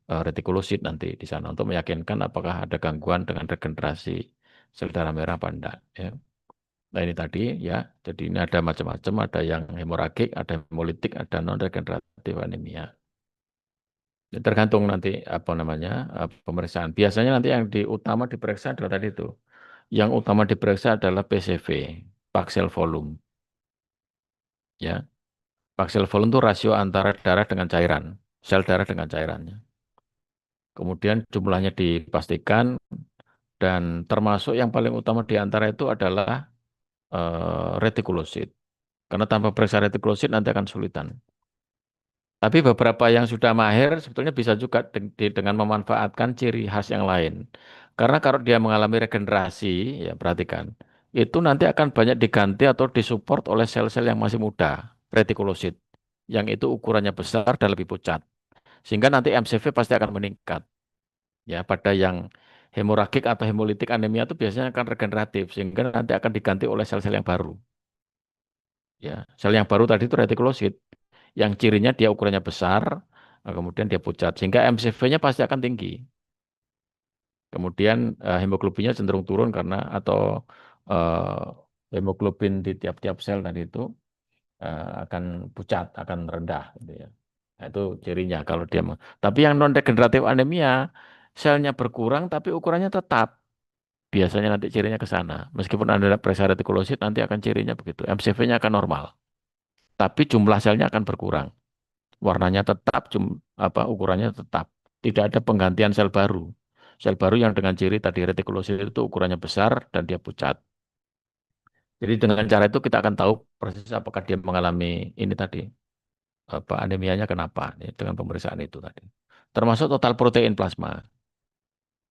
retikulosit nanti di sana untuk meyakinkan apakah ada gangguan dengan regenerasi sel darah merah apa enggak ya. Nah ini tadi ya, jadi ini ada macam-macam, ada yang hemoragik, ada hemolitik, ada non regeneratif anemia. Ya, tergantung nanti apa namanya pemeriksaan. Biasanya nanti yang utama diperiksa adalah tadi itu. Yang utama diperiksa adalah PCV, Paxil volume ya. Paxil volume itu rasio antara darah dengan cairan, sel darah dengan cairannya. Kemudian jumlahnya dipastikan dan termasuk yang paling utama di antara itu adalah retikulosit. Karena tanpa periksa retikulosit nanti akan sulitan. Tapi beberapa yang sudah mahir sebetulnya bisa juga dengan memanfaatkan ciri khas yang lain. Karena kalau dia mengalami regenerasi, ya perhatikan, itu nanti akan banyak diganti atau disupport oleh sel-sel yang masih muda, retikulosit, yang itu ukurannya besar dan lebih pucat. Sehingga nanti MCV pasti akan meningkat. Ya, pada yang hemoragik atau hemolitik anemia itu biasanya akan regeneratif, sehingga nanti akan diganti oleh sel-sel yang baru. Ya, sel yang baru tadi itu retikulosit, yang cirinya dia ukurannya besar, kemudian dia pucat, sehingga MCV-nya pasti akan tinggi. Kemudian hemoglobinnya cenderung turun karena atau hemoglobin di tiap-tiap sel tadi itu akan pucat, akan rendah, gitu ya. Nah, itu cirinya kalau dia. Tapi yang non regeneratif anemia, selnya berkurang tapi ukurannya tetap. Biasanya nanti cirinya ke sana. Meskipun Anda periksa retikulosit, nanti akan cirinya begitu. MCV-nya akan normal, tapi jumlah selnya akan berkurang. Warnanya tetap, ukurannya tetap. Tidak ada penggantian sel baru. Sel baru yang dengan ciri tadi retikulosit itu ukurannya besar dan dia pucat. Jadi dengan cara itu kita akan tahu proses apakah dia mengalami ini tadi, anemianya kenapa, ya, dengan pemeriksaan itu tadi. Termasuk total protein plasma.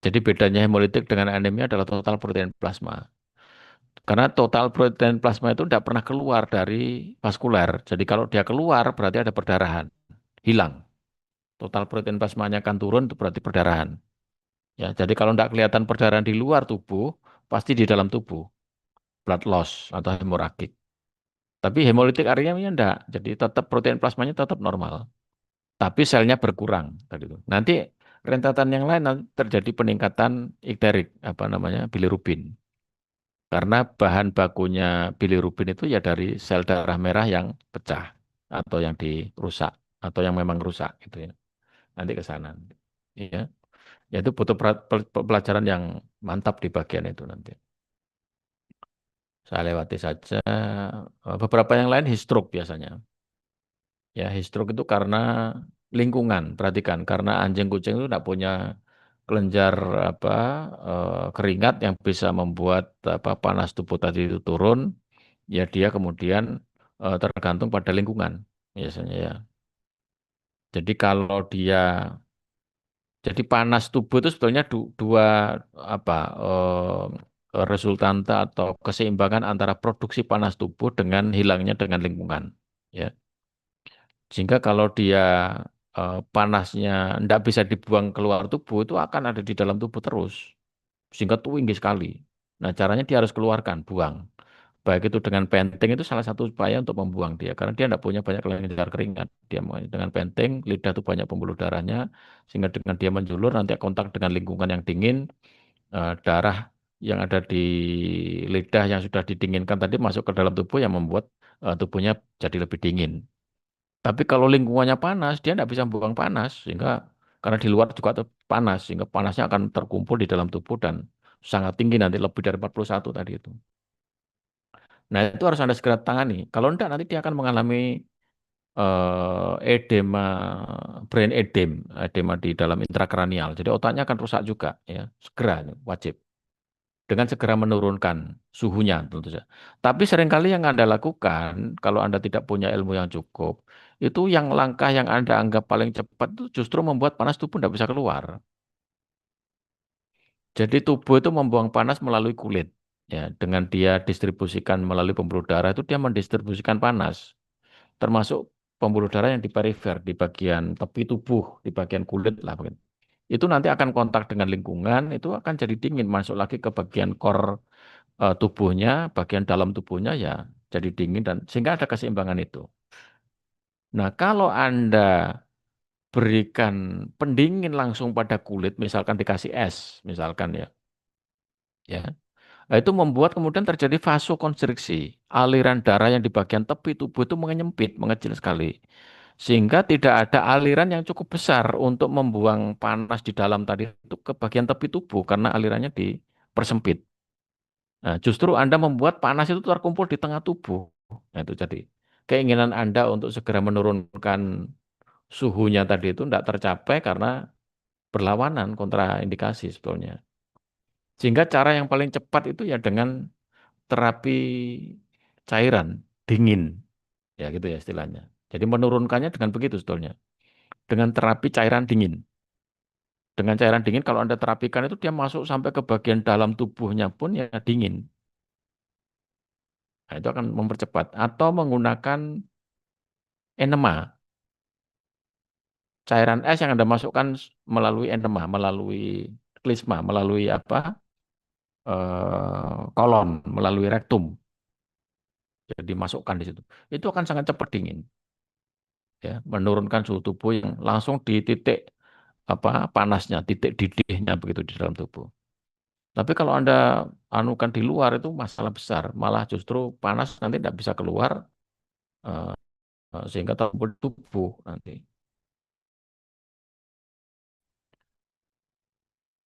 Jadi bedanya hemolitik dengan anemia adalah total protein plasma. Karena total protein plasma itu tidak pernah keluar dari vaskuler. Jadi kalau dia keluar berarti ada perdarahan, hilang. Total protein plasmanya akan turun itu berarti perdarahan. Ya, jadi kalau tidak kelihatan perdarahan di luar tubuh, pasti di dalam tubuh, blood loss atau hemoragik. Tapi hemolitik anemia enggak, jadi tetap protein plasmanya tetap normal, tapi selnya berkurang tadi itu. Nanti rentetan yang lain nanti terjadi peningkatan ikterik, apa namanya, bilirubin. Karena bahan bakunya bilirubin itu ya dari sel darah merah yang pecah atau yang dirusak atau yang memang rusak gitu ya. Nanti ke sana. Iya. Ya itu butuh pelajaran yang mantap di bagian itu nanti. Saya lewati saja. Beberapa yang lain heat stroke biasanya. Ya, heat stroke itu karena lingkungan. Perhatikan, karena anjing kucing itu tidak punya kelenjar apa keringat yang bisa membuat apa panas tubuh tadi itu turun. Ya dia kemudian tergantung pada lingkungan biasanya ya. Jadi kalau dia jadi panas tubuh itu sebetulnya dua apa resultanta atau keseimbangan antara produksi panas tubuh dengan hilangnya dengan lingkungan. Ya. Sehingga kalau dia panasnya tidak bisa dibuang keluar tubuh itu akan ada di dalam tubuh terus. Sehingga tinggi sekali. Nah caranya dia harus keluarkan, buang. Baik itu dengan penting itu salah satu upaya untuk membuang dia. Karena dia tidak punya banyak kelenjar keringat. Dia dengan penting, lidah itu banyak pembuluh darahnya. Sehingga dengan dia menjulur nanti kontak dengan lingkungan yang dingin. Darah yang ada di lidah yang sudah didinginkan tadi masuk ke dalam tubuh yang membuat tubuhnya jadi lebih dingin. Tapi kalau lingkungannya panas, dia tidak bisa buang panas. Sehingga karena di luar juga panas. Sehingga panasnya akan terkumpul di dalam tubuh dan sangat tinggi nanti lebih dari 41 tadi itu. Nah, itu harus Anda segera tangani. Kalau enggak, nanti dia akan mengalami edema, brain edema di dalam intrakranial. Jadi otaknya akan rusak juga, ya. Segera, wajib. Dengan segera menurunkan suhunya, tentu saja. Tapi seringkali yang Anda lakukan, kalau Anda tidak punya ilmu yang cukup, itu yang langkah yang Anda anggap paling cepat itu justru membuat panas tubuh tidak bisa keluar. Jadi tubuh itu membuang panas melalui kulit. Ya, dengan dia distribusikan melalui pembuluh darah itu dia mendistribusikan panas. Termasuk pembuluh darah yang di perifer, di bagian tepi tubuh, di bagian kulit lah. Itu nanti akan kontak dengan lingkungan, itu akan jadi dingin, masuk lagi ke bagian core tubuhnya, bagian dalam tubuhnya ya jadi dingin dan sehingga ada keseimbangan itu. Nah, kalau Anda berikan pendingin langsung pada kulit, misalkan dikasih es, misalkan ya, ya. Nah, itu membuat kemudian terjadi vasokonstriksi. Aliran darah yang di bagian tepi tubuh itu menyempit, mengecil sekali. Sehingga tidak ada aliran yang cukup besar untuk membuang panas di dalam tadi itu ke bagian tepi tubuh karena alirannya dipersempit. Nah, justru Anda membuat panas itu terkumpul di tengah tubuh. Nah, itu jadi keinginan Anda untuk segera menurunkan suhunya tadi itu tidak tercapai karena berlawanan kontraindikasi sebetulnya. Sehingga cara yang paling cepat itu ya dengan terapi cairan dingin, ya gitu ya istilahnya. Jadi menurunkannya dengan begitu sebetulnya, dengan terapi cairan dingin. Dengan cairan dingin kalau Anda terapikan itu dia masuk sampai ke bagian dalam tubuhnya pun ya dingin. Nah, itu akan mempercepat. Atau menggunakan enema, cairan es yang Anda masukkan melalui enema, melalui klisma, melalui apa? Kolon, melalui rektum. Jadi masukkan di situ. Itu akan sangat cepat dingin, ya, menurunkan suhu tubuh yang langsung di titik apa panasnya, titik didihnya begitu di dalam tubuh. Tapi kalau Anda anukan di luar itu masalah besar, malah justru panas nanti tidak bisa keluar eh, sehingga terkumpul di tubuh nanti.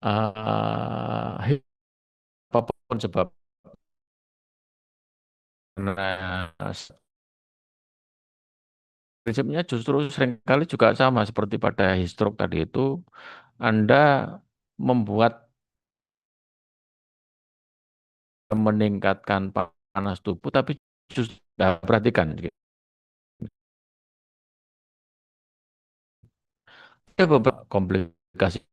Eh, apapun sebab karena prinsipnya justru seringkali juga sama seperti pada heat stroke tadi itu Anda membuat meningkatkan panas tubuh tapi justru nah, perhatikan ada beberapa komplikasi